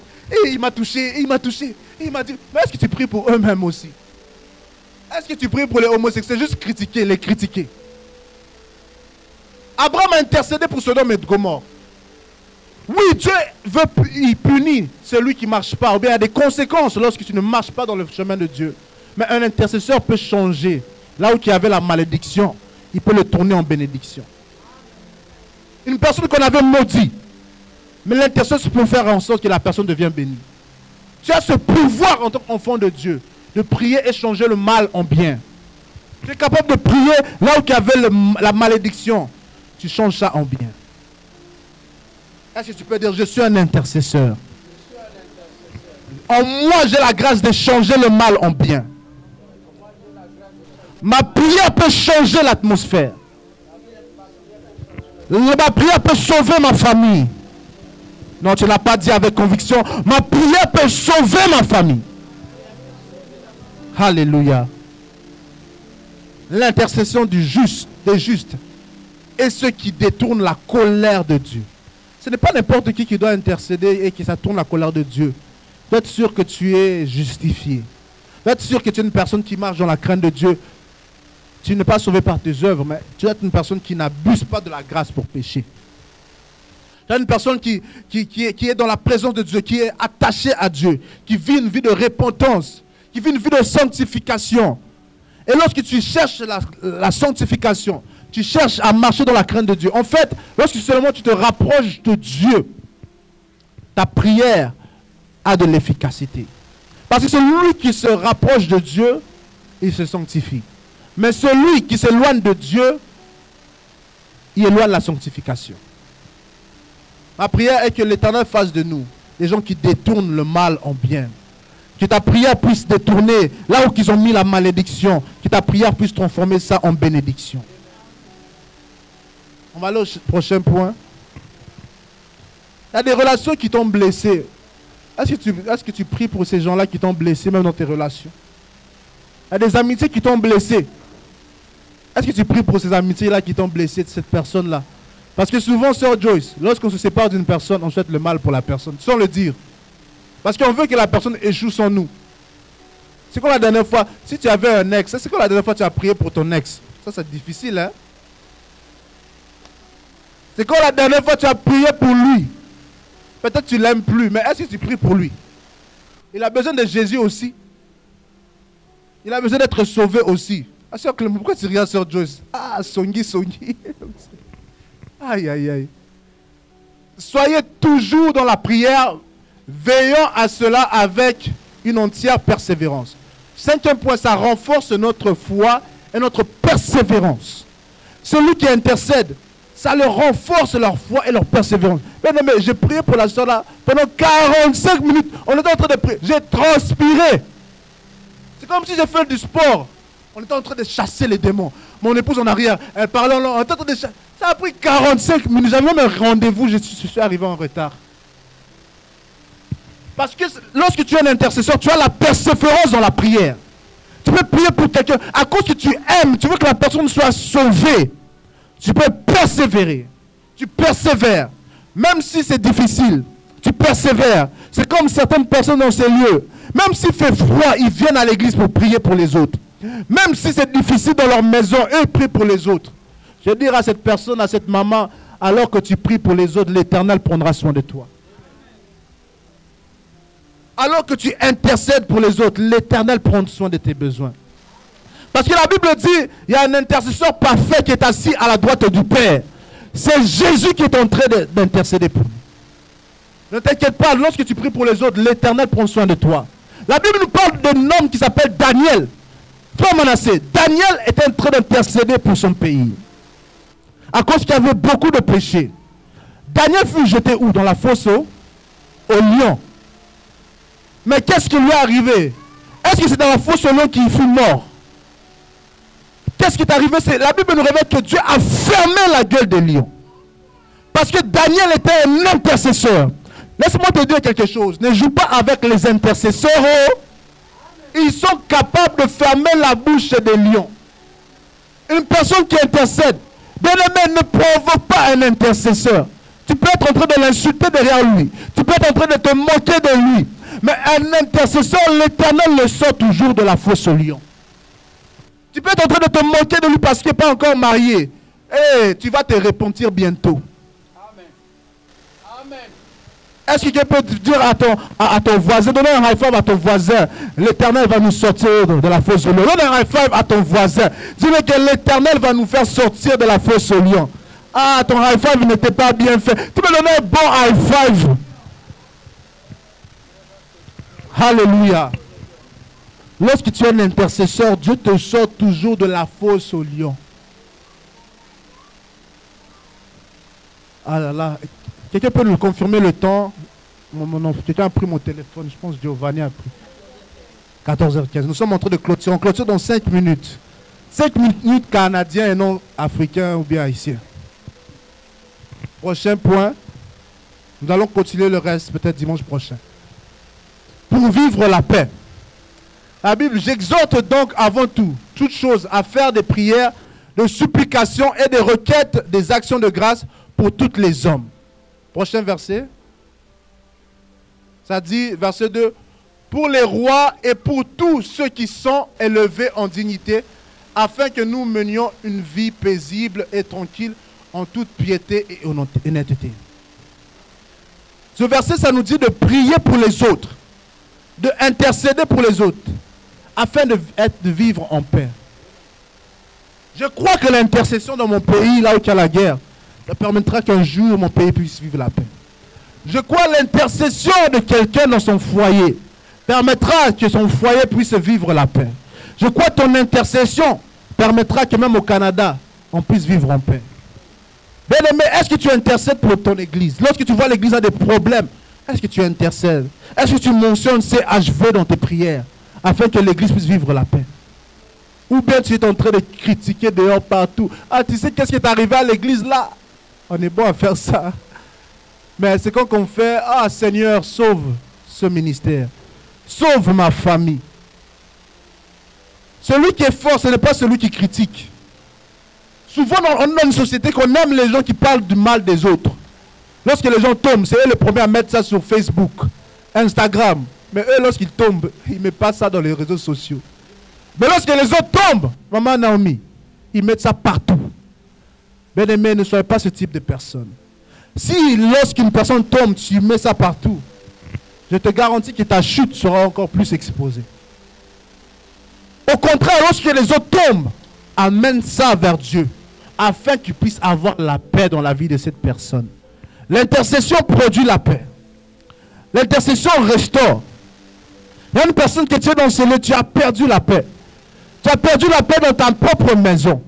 il m'a touché, il m'a touché, il m'a dit, mais est-ce que tu pries pour eux-mêmes aussi? Est-ce que tu pries pour les homosexuels? Juste critiquer, les critiquer. Abraham a intercédé pour Sodome et Gomorrhe. Oui, Dieu veut punir celui qui ne marche pas. Ou bien il y a des conséquences lorsque tu ne marches pas dans le chemin de Dieu. Mais un intercesseur peut changer. Là où il y avait la malédiction, il peut le tourner en bénédiction. Une personne qu'on avait maudit, mais l'intercesseur peut faire en sorte que la personne devienne bénie. Tu as ce pouvoir en tant qu'enfant de Dieu, de prier et changer le mal en bien. Tu es capable de prier là où il y avait la malédiction. Tu changes ça en bien. Est-ce que tu peux dire, je suis un intercesseur? En moi, j'ai la grâce de changer le mal en bien. Ma prière peut changer l'atmosphère. Ma prière peut sauver ma famille. Non, tu ne l'as pas dit avec conviction. Ma prière peut sauver ma famille. Alléluia. L'intercession des justes est ceux qui détournent la colère de Dieu. Ce n'est pas n'importe qui doit intercéder et que ça tourne la colère de Dieu. Tu dois être sûr que tu es justifié. Tu dois être sûr que tu es une personne qui marche dans la crainte de Dieu. Tu n'es pas sauvé par tes œuvres, mais tu dois être une personne qui n'abuse pas de la grâce pour pécher. Tu es une personne qui est dans la présence de Dieu, qui est attachée à Dieu, qui vit une vie de repentance, qui vit une vie de sanctification. Et lorsque tu cherches la sanctification, tu cherches à marcher dans la crainte de Dieu. En fait, lorsque seulement tu te rapproches de Dieu, ta prière a de l'efficacité. Parce que celui qui se rapproche de Dieu, il se sanctifie. Mais celui qui s'éloigne de Dieu, il éloigne la sanctification. Ma prière est que l'Éternel fasse de nous des gens qui détournent le mal en bien. Que ta prière puisse détourner là où ils ont mis la malédiction. Que ta prière puisse transformer ça en bénédiction. On va aller au prochain point. Il y a des relations qui t'ont blessé. Est-ce que tu pries pour ces gens-là qui t'ont blessé, même dans tes relations? Il y a des amitiés qui t'ont blessé. Est-ce que tu pries pour ces amitiés-là qui t'ont blessé, de cette personne-là? Parce que souvent, Sœur Joyce, lorsqu'on se sépare d'une personne, on souhaite le mal pour la personne, sans le dire. Parce qu'on veut que la personne échoue sans nous. C'est comme la dernière fois, si tu avais un ex, c'est comme la dernière fois tu as prié pour ton ex. Ça, c'est difficile, hein? C'est comme la dernière fois tu as prié pour lui. Peut-être tu ne l'aimes plus, mais est-ce que tu pries pour lui? Il a besoin de Jésus aussi. Il a besoin d'être sauvé aussi. Ah, Sœur Clément, pourquoi tu regardes Sœur Joyce? Ah, Songi. Aïe, aïe, aïe. Soyez toujours dans la prière, veillant à cela avec une entière persévérance. 5e point, ça renforce notre foi et notre persévérance. Celui qui intercède, ça leur renforce leur foi et leur persévérance. Bien aimé, j'ai prié pour la soeur là pendant 45 minutes. On était en train de prier. J'ai transpiré. C'est comme si j'ai fait du sport. On était en train de chasser les démons. Mon épouse en arrière, elle parlait en langue. On était en train de chasser. Ça a pris 45 minutes. J'avais même un rendez-vous. Je suis arrivé en retard. Parce que lorsque tu es un intercesseur, tu as la persévérance dans la prière. Tu peux prier pour quelqu'un. À cause que tu aimes, tu veux que la personne soit sauvée. Tu peux persévérer. Tu persévères. Même si c'est difficile, tu persévères. C'est comme certaines personnes dans ces lieux. Même s'il fait froid, ils viennent à l'église pour prier pour les autres. Même si c'est difficile dans leur maison, eux ils prient pour les autres. Je vais dire à cette personne, à cette maman, alors que tu pries pour les autres, l'Éternel prendra soin de toi. Alors que tu intercèdes pour les autres, l'Éternel prend soin de tes besoins. Parce que la Bible dit, il y a un intercesseur parfait qui est assis à la droite du Père. C'est Jésus qui est en train d'intercéder pour nous. Ne t'inquiète pas, lorsque tu pries pour les autres, l'Éternel prend soin de toi. La Bible nous parle d'un homme qui s'appelle Daniel. Frère Manassé, Daniel était en train d'intercéder pour son pays. À cause qu'il y avait beaucoup de péchés. Daniel fut jeté où? Dans la fosse au lion. Mais qu'est-ce qui lui est arrivé? Est-ce que c'est dans la fosse au lion qu'il fut mort? Qu'est-ce qui est arrivé? La Bible nous révèle que Dieu a fermé la gueule des lions. Parce que Daniel était un intercesseur. Laisse-moi te dire quelque chose. Ne joue pas avec les intercesseurs. Oh. Ils sont capables de fermer la bouche des lions. Une personne qui intercède, bien-aimé, ne provoque pas un intercesseur. Tu peux être en train de l'insulter derrière lui. Tu peux être en train de te moquer de lui. Mais un intercesseur, l'Éternel le sort toujours de la fosse au lion. Tu peux être en train de te moquer de lui parce qu'il n'est pas encore marié. Eh, tu vas te repentir bientôt. Amen. Amen. Est-ce que tu peux dire à ton voisin, donner un high five à ton voisin, l'Éternel va nous sortir de la fosse au lion. Donne un high five à ton voisin. Dis-lui que l'Éternel va nous faire sortir de la fosse au lion. Ah, ton high five n'était pas bien fait. Tu peux donner un bon high five. Alléluia. Lorsque tu es un intercesseur, Dieu te sort toujours de la fosse au lion. Ah là là. Quelqu'un peut nous confirmer le temps? Quelqu'un a pris mon téléphone. Je pense que Giovanni a pris. 14h15. Nous sommes en train de clôturer. On clôture dans 5 minutes. 5 minutes canadiens et non africains ou bien haïtiens. Prochain point. Nous allons continuer le reste peut-être dimanche prochain. Pour vivre la paix. La Bible, j'exhorte donc avant tout, toute chose, à faire des prières, de supplications et des requêtes, des actions de grâce pour tous les hommes. Prochain verset. Ça dit, verset 2, pour les rois et pour tous ceux qui sont élevés en dignité, afin que nous menions une vie paisible et tranquille en toute piété et honnêteté. Ce verset, ça nous dit de prier pour les autres, de intercéder pour les autres, afin de vivre en paix. Je crois que l'intercession dans mon pays, là où il y a la guerre, ça permettra qu'un jour mon pays puisse vivre la paix. Je crois que l'intercession de quelqu'un dans son foyer permettra que son foyer puisse vivre la paix. Je crois que ton intercession permettra que même au Canada, on puisse vivre en paix. Bien-aimé, est-ce que tu intercèdes pour ton église? Lorsque tu vois l'église a des problèmes, est-ce que tu intercèdes? Est-ce que tu mentionnes CHV dans tes prières afin que l'église puisse vivre la paix? Ou bien tu es en train de critiquer dehors partout. Ah, tu sais qu'est-ce qui est arrivé à l'église là? On est bon à faire ça. Mais c'est quand on fait, ah Seigneur, sauve ce ministère. Sauve ma famille. Celui qui est fort, ce n'est pas celui qui critique. Souvent, on est dans une société qu'on aime les gens qui parlent du mal des autres. Lorsque les gens tombent, c'est eux les premiers à mettre ça sur Facebook, Instagram. Mais eux, lorsqu'ils tombent, ils ne mettent pas ça dans les réseaux sociaux. Mais lorsque les autres tombent, maman Naomi, ils mettent ça partout. Bien-aimés, ne soyez pas ce type de personne. Si lorsqu'une personne tombe, tu mets ça partout, je te garantis que ta chute sera encore plus exposée. Au contraire, lorsque les autres tombent, amène ça vers Dieu, afin qu'il puisse avoir la paix dans la vie de cette personne. L'intercession produit la paix. L'intercession restaure. Il y a une personne qui est dans ce lieu, tu as perdu la paix. Tu as perdu la paix dans ta propre maison.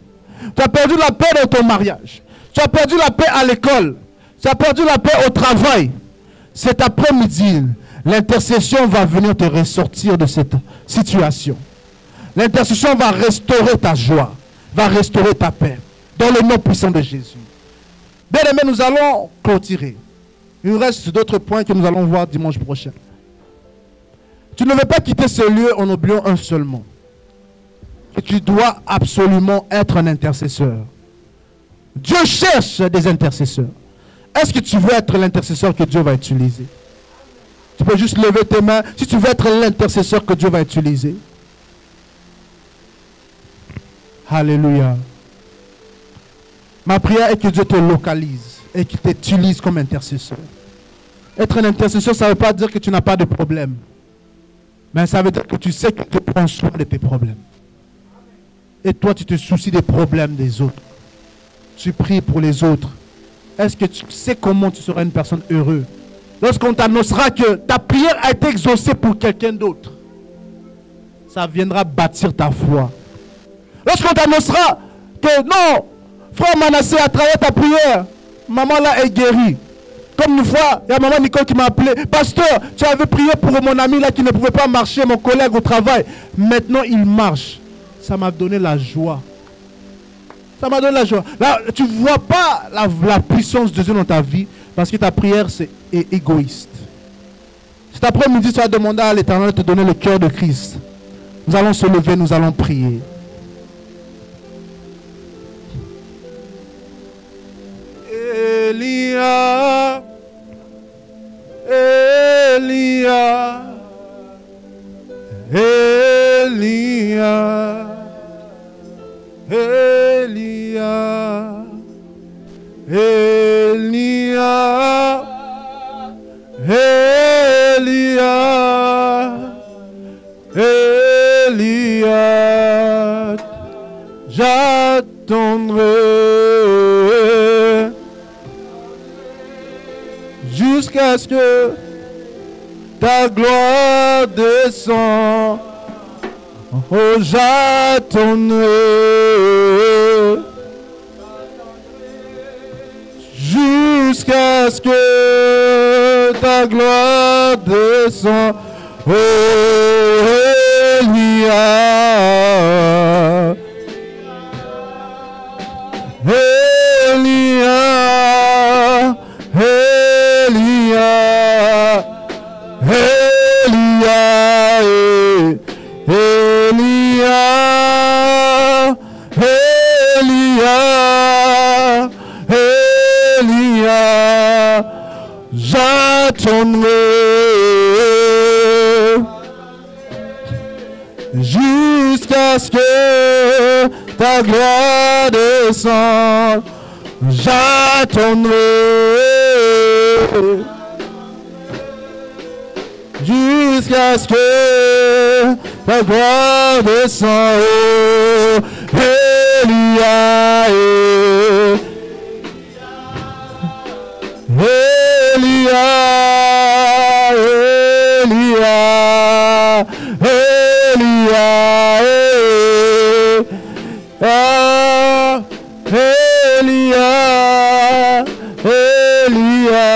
Tu as perdu la paix dans ton mariage. Tu as perdu la paix à l'école. Tu as perdu la paix au travail. Cet après-midi, l'intercession va venir te ressortir de cette situation. L'intercession va restaurer ta joie, va restaurer ta paix. Dans le nom puissant de Jésus. Bien aimé, nous allons clôturer. Il nous reste d'autres points que nous allons voir dimanche prochain. Tu ne veux pas quitter ce lieu en oubliant un seul mot. Et tu dois absolument être un intercesseur. Dieu cherche des intercesseurs. Est-ce que tu veux être l'intercesseur que Dieu va utiliser? Tu peux juste lever tes mains si tu veux être l'intercesseur que Dieu va utiliser. Alléluia. Ma prière est que Dieu te localise et qu'il t'utilise comme intercesseur. Être un intercesseur, ça ne veut pas dire que tu n'as pas de problème. Mais ça veut dire que tu sais que tu prends soin de tes problèmes. Et toi, tu te soucies des problèmes des autres. Tu pries pour les autres. Est-ce que tu sais comment tu seras une personne heureuse? Lorsqu'on t'annoncera que ta prière a été exaucée pour quelqu'un d'autre, ça viendra bâtir ta foi. Lorsqu'on t'annoncera que non, frère Manassé a travaillé ta prière, maman là est guérie. Comme une fois, il y a maman Nicole qui m'a appelé. Pasteur, tu avais prié pour mon ami là qui ne pouvait pas marcher, mon collègue au travail. Maintenant, il marche. Ça m'a donné la joie. Ça m'a donné la joie. Là, tu ne vois pas la puissance de Dieu dans ta vie parce que ta prière est égoïste. Cet après-midi, tu vas demander à l'Éternel de te donner le cœur de Christ. Nous allons se lever, nous allons prier. Elia, Elia, Elia, Elia, Elia, Elia, Elia, j'attendrai jusqu'à ce que ta gloire descende. Oh, j'attendrai jusqu'à ce que ta gloire descende. Oh, Elia, Elia, Elia, Elia, Elia, Elia, Elia, j'attendrai jusqu'à ce que ta gloire descende. J'attendrai jusqu'à ce que ta gloire descende. Oh, Elia, Elia, Elia, Elia, Elia,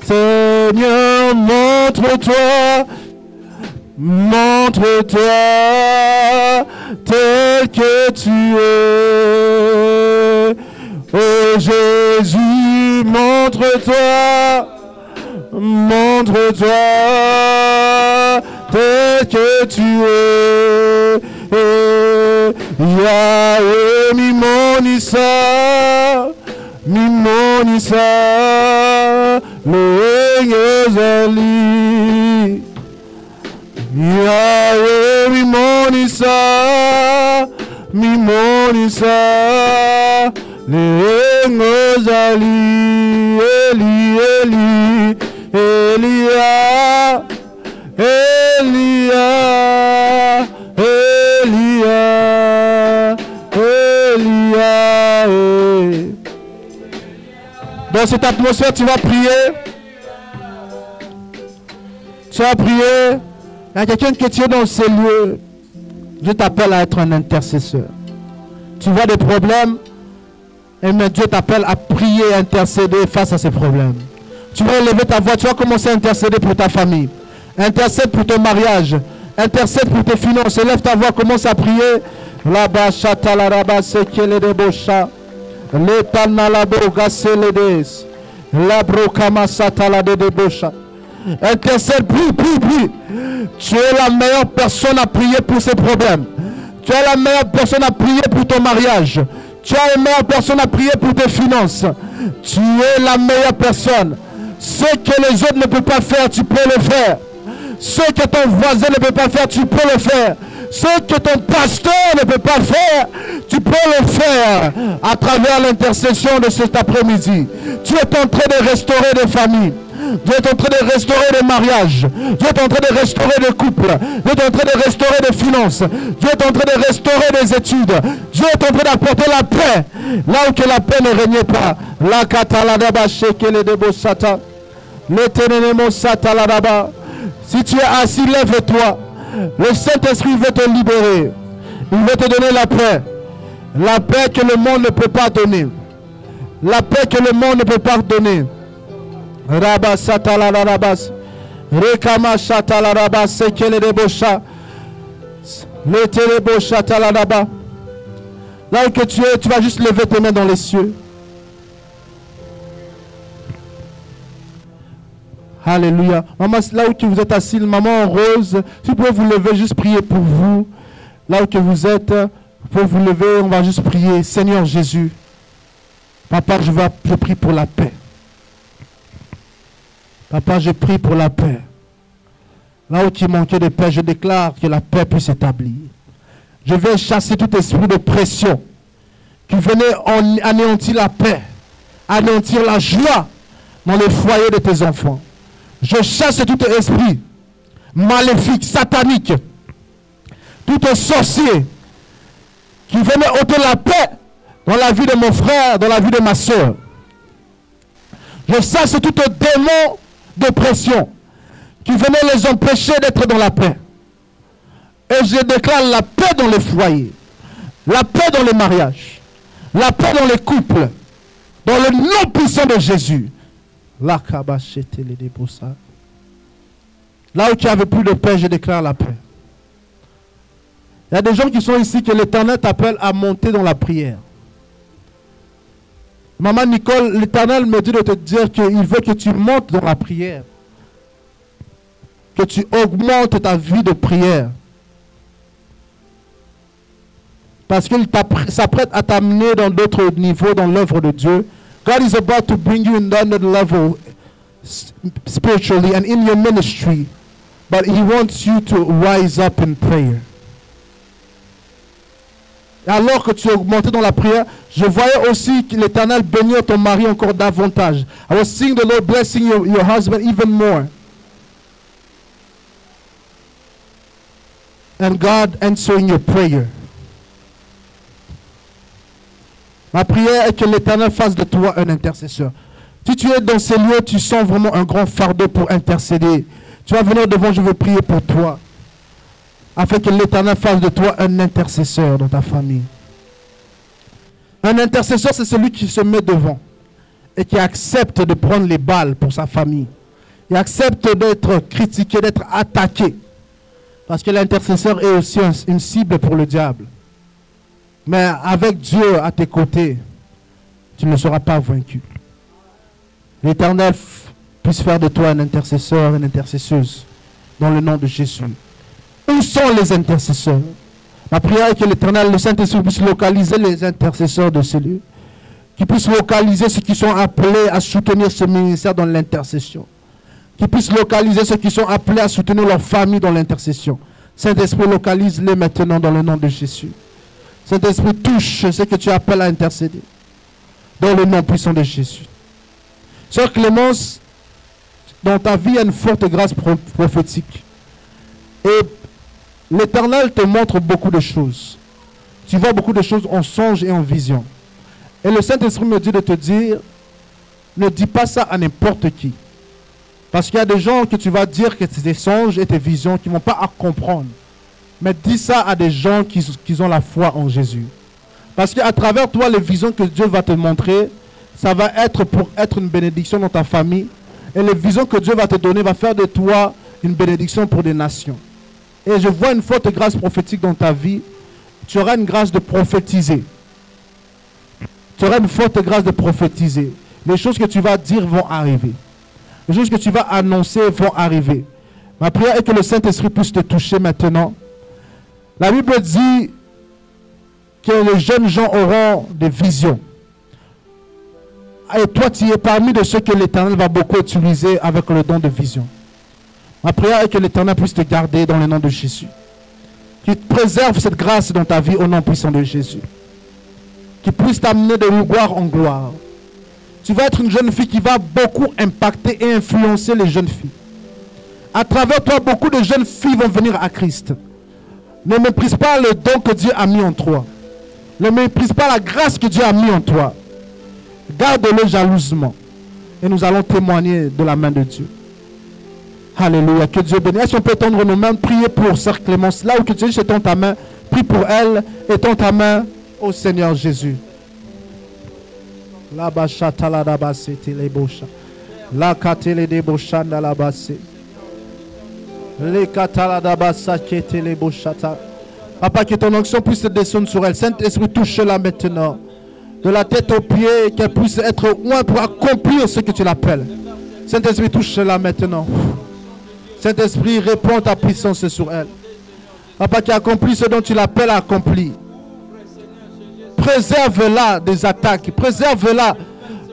Seigneur, montre-toi, montre-toi tel que tu es. Oh Jésus, montre-toi, montre-toi tel que tu es. Yahweh mimonisa, mimonisa, lengezali. Yahweh mimonisa, mimonisa, lengezali. Eli, Eli, Elia, Elia, Elia, Elia. Dans cette atmosphère, tu vas prier. Tu vas prier. Il y a quelqu'un qui est dans ces lieux. Je t'appelle à être un intercesseur. Tu vois des problèmes. Et mais Dieu t'appelle à prier et intercéder face à ces problèmes. Tu vas élever ta voix, tu vas commencer à intercéder pour ta famille. Intercède pour ton mariage. Intercède pour tes finances. Élève ta voix, commence à prier. Là-bas, chatalaraba, sekele de bocha. L'étanalabo, gaseledes. Labro kama satalade de bocha. Intercède, prie. Tu es la meilleure personne à prier pour ces problèmes. Tu es la meilleure personne à prier pour ton mariage. Tu es la meilleure personne à prier pour tes finances. Tu es la meilleure personne. Ce que les autres ne peuvent pas faire, tu peux le faire. Ce que ton voisin ne peut pas faire, tu peux le faire. Ce que ton pasteur ne peut pas faire, tu peux le faire à travers l'intercession de cet après-midi. Tu es en train de restaurer des familles. Dieu est en train de restaurer des mariages. Dieu est en train de restaurer des couples. Dieu est en train de restaurer des finances. Dieu est en train de restaurer des études. Dieu est en train d'apporter la paix là où que la paix ne régnait pas. La kataladaba shekele de bosata. Le tenenemo sataladaba. Si tu es assis, lève-toi. Le Saint-Esprit veut te libérer. Il veut te donner la paix. La paix que le monde ne peut pas donner. La paix que le monde ne peut pas donner. Rabas satala rabas, rekama satala rabas, sekele de bocha, le telebo satala rabas. Là où que tu es, tu vas juste lever tes mains dans les cieux. Alléluia. Maman, là où que vous êtes assis, maman en rose, si vous pouvez vous lever, juste prier pour vous. Là où que vous êtes, vous pouvez vous lever, on va juste prier. Seigneur Jésus, Papa, je prie pour la paix. Papa, je prie pour la paix. Là où il manquait de paix, je déclare que la paix puisse s'établir. Je vais chasser tout esprit de pression qui venait anéantir la paix, anéantir la joie dans le foyer de tes enfants. Je chasse tout esprit maléfique, satanique, tout sorcier qui venait ôter la paix dans la vie de mon frère, dans la vie de ma soeur. Je chasse tout démon de pression qui venait les empêcher d'être dans la paix. Et je déclare la paix dans les foyers, la paix dans les mariages, la paix dans les couples, dans le nom puissant de Jésus. Là où tu n'avais plus de paix, je déclare la paix. Il y a des gens qui sont ici que l'Éternel t'appelle à monter dans la prière. Maman Nicole, l'Éternel me dit de te dire qu'il veut que tu montes dans la prière. Que tu augmentes ta vie de prière. Parce qu'il s'apprête à t'amener dans d'autres niveaux dans l'œuvre de Dieu. God is about to bring you in another level spiritually and in your ministry. But He wants you to rise up in prayer. Et alors que tu es augmenté dans la prière, je voyais aussi que l'Éternel bénit ton mari encore davantage. I was seeing the Lord blessing your husband even more. And God answering your prayer. Ma prière est que l'Éternel fasse de toi un intercesseur. Si tu es dans ces lieux, tu sens vraiment un grand fardeau pour intercéder. Tu vas venir devant, je veux prier pour toi. Afin que l'Éternel fasse de toi un intercesseur dans ta famille. Un intercesseur, c'est celui qui se met devant et qui accepte de prendre les balles pour sa famille. Il accepte d'être critiqué, d'être attaqué. Parce que l'intercesseur est aussi une cible pour le diable. Mais avec Dieu à tes côtés, tu ne seras pas vaincu. L'Éternel puisse faire de toi un intercesseur, une intercesseuse, dans le nom de Jésus. Où sont les intercesseurs? Ma prière est que l'Éternel, le Saint-Esprit puisse localiser les intercesseurs de ce lieu. Qui puisse localiser ceux qui sont appelés à soutenir ce ministère dans l'intercession. Qui puisse localiser ceux qui sont appelés à soutenir leur famille dans l'intercession. Saint-Esprit, localise-les maintenant dans le nom de Jésus. Saint-Esprit, touche ceux que tu appelles à intercéder. Dans le nom puissant de Jésus. Sœur Clémence, dans ta vie, il y a une forte grâce prophétique. Et l'Éternel te montre beaucoup de choses. Tu vois beaucoup de choses en songe et en vision. Et le Saint-Esprit me dit de te dire, ne dis pas ça à n'importe qui. Parce qu'il y a des gens que tu vas dire que c'est des songes et tes visions qui ne vont pas à comprendre. Mais dis ça à des gens qui ont la foi en Jésus. Parce qu'à travers toi, les visions que Dieu va te montrer, ça va être pour être une bénédiction dans ta famille. Et les visions que Dieu va te donner va faire de toi une bénédiction pour des nations. Et je vois une forte grâce prophétique dans ta vie. Tu auras une grâce de prophétiser. Tu auras une forte grâce de prophétiser. Les choses que tu vas dire vont arriver. Les choses que tu vas annoncer vont arriver. Ma prière est que le Saint-Esprit puisse te toucher maintenant. La Bible dit que les jeunes gens auront des visions. Et toi, tu es parmi de ceux que l'Éternel va beaucoup utiliser avec le don de vision. Ma prière est que l'Éternel puisse te garder dans le nom de Jésus. Qu'il préserve cette grâce dans ta vie au nom puissant de Jésus. Qu'il puisse t'amener de gloire en gloire. Tu vas être une jeune fille qui va beaucoup impacter et influencer les jeunes filles. À travers toi, beaucoup de jeunes filles vont venir à Christ. Ne méprise pas le don que Dieu a mis en toi. Ne méprise pas la grâce que Dieu a mis en toi. Garde-le jalousement. Et nous allons témoigner de la main de Dieu. Alléluia. Que Dieu bénisse. Est-ce qu'on peut tendre nos mains, prier pour Sœur Clémence. Là où tu es, tends ta main. Prie pour elle et tends ta main au Seigneur Jésus. La bachata la dabase les bocha. La katele de bochanda la basse. Les katala dabasa kete les bochata. Papa, que ton onction puisse descendre sur elle. Saint-Esprit, touche-la maintenant. De la tête aux pieds, qu'elle puisse être loin pour accomplir ce que tu l'appelles. Saint-Esprit, touche-la maintenant. Saint-Esprit, réponds ta puissance sur elle. Papa, qui accomplit ce dont tu l'appelles à accomplir. Préserve-la des attaques. Préserve-la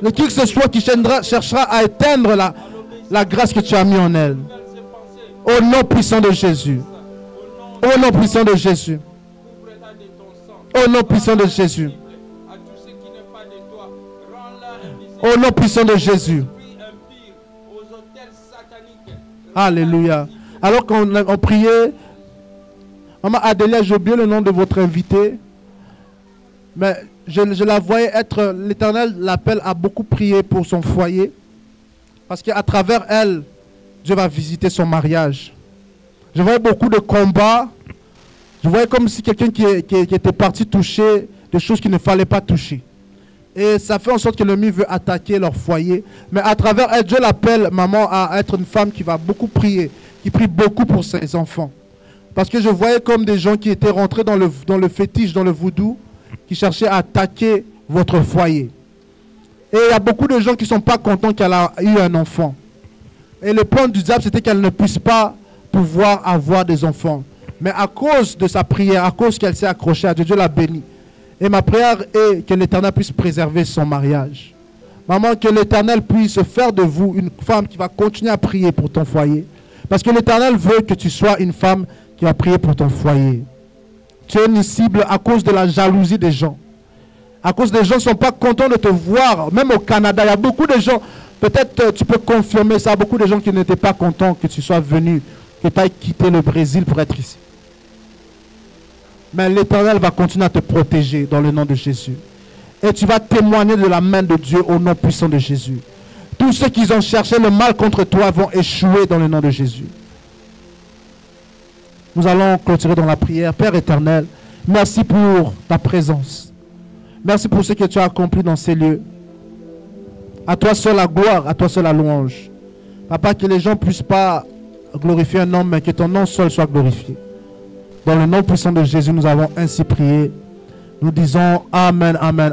de qui que ce soit qui cherchera à éteindre la grâce que tu as mis en elle. Au nom puissant de Jésus. Au nom puissant de Jésus. Au nom puissant de Jésus. Au nom puissant de Jésus. Alléluia. Alors qu'on priait, Maman Adélia, j'ai oublié le nom de votre invité. Mais je la voyais être, l'Éternel l'appelle à beaucoup prier pour son foyer. Parce qu'à travers elle, Dieu va visiter son mariage. Je voyais beaucoup de combats. Je voyais comme si quelqu'un qui était parti toucher des choses qu'il ne fallait pas toucher. Et ça fait en sorte que l'ennemi veut attaquer leur foyer. Mais à travers elle, Dieu l'appelle, maman, à être une femme qui va beaucoup prier, qui prie beaucoup pour ses enfants. Parce que je voyais comme des gens qui étaient rentrés dans le fétiche, dans le voodoo, qui cherchaient à attaquer votre foyer. Et il y a beaucoup de gens qui ne sont pas contents qu'elle ait eu un enfant. Et le plan du diable, c'était qu'elle ne puisse pas pouvoir avoir des enfants. Mais à cause de sa prière, à cause qu'elle s'est accrochée à Dieu, Dieu l'a bénie. Et ma prière est que l'Éternel puisse préserver son mariage. Maman, que l'Éternel puisse faire de vous une femme qui va continuer à prier pour ton foyer. Parce que l'Éternel veut que tu sois une femme qui va prier pour ton foyer. Tu es une cible à cause de la jalousie des gens. À cause des gens ne sont pas contents de te voir. Même au Canada, il y a beaucoup de gens, peut-être tu peux confirmer ça, beaucoup de gens qui n'étaient pas contents que tu sois venu, que tu ailles quitter le Brésil pour être ici. Mais l'Éternel va continuer à te protéger dans le nom de Jésus. Et tu vas témoigner de la main de Dieu au nom puissant de Jésus. Tous ceux qui ont cherché le mal contre toi vont échouer dans le nom de Jésus. Nous allons clôturer dans la prière. Père éternel, merci pour ta présence. Merci pour ce que tu as accompli dans ces lieux. À toi seul la gloire, à toi seul la louange. Papa, que les gens ne puissent pas glorifier un homme, mais que ton nom seul soit glorifié. Dans le nom puissant de Jésus, nous avons ainsi prié. Nous disons Amen, Amen.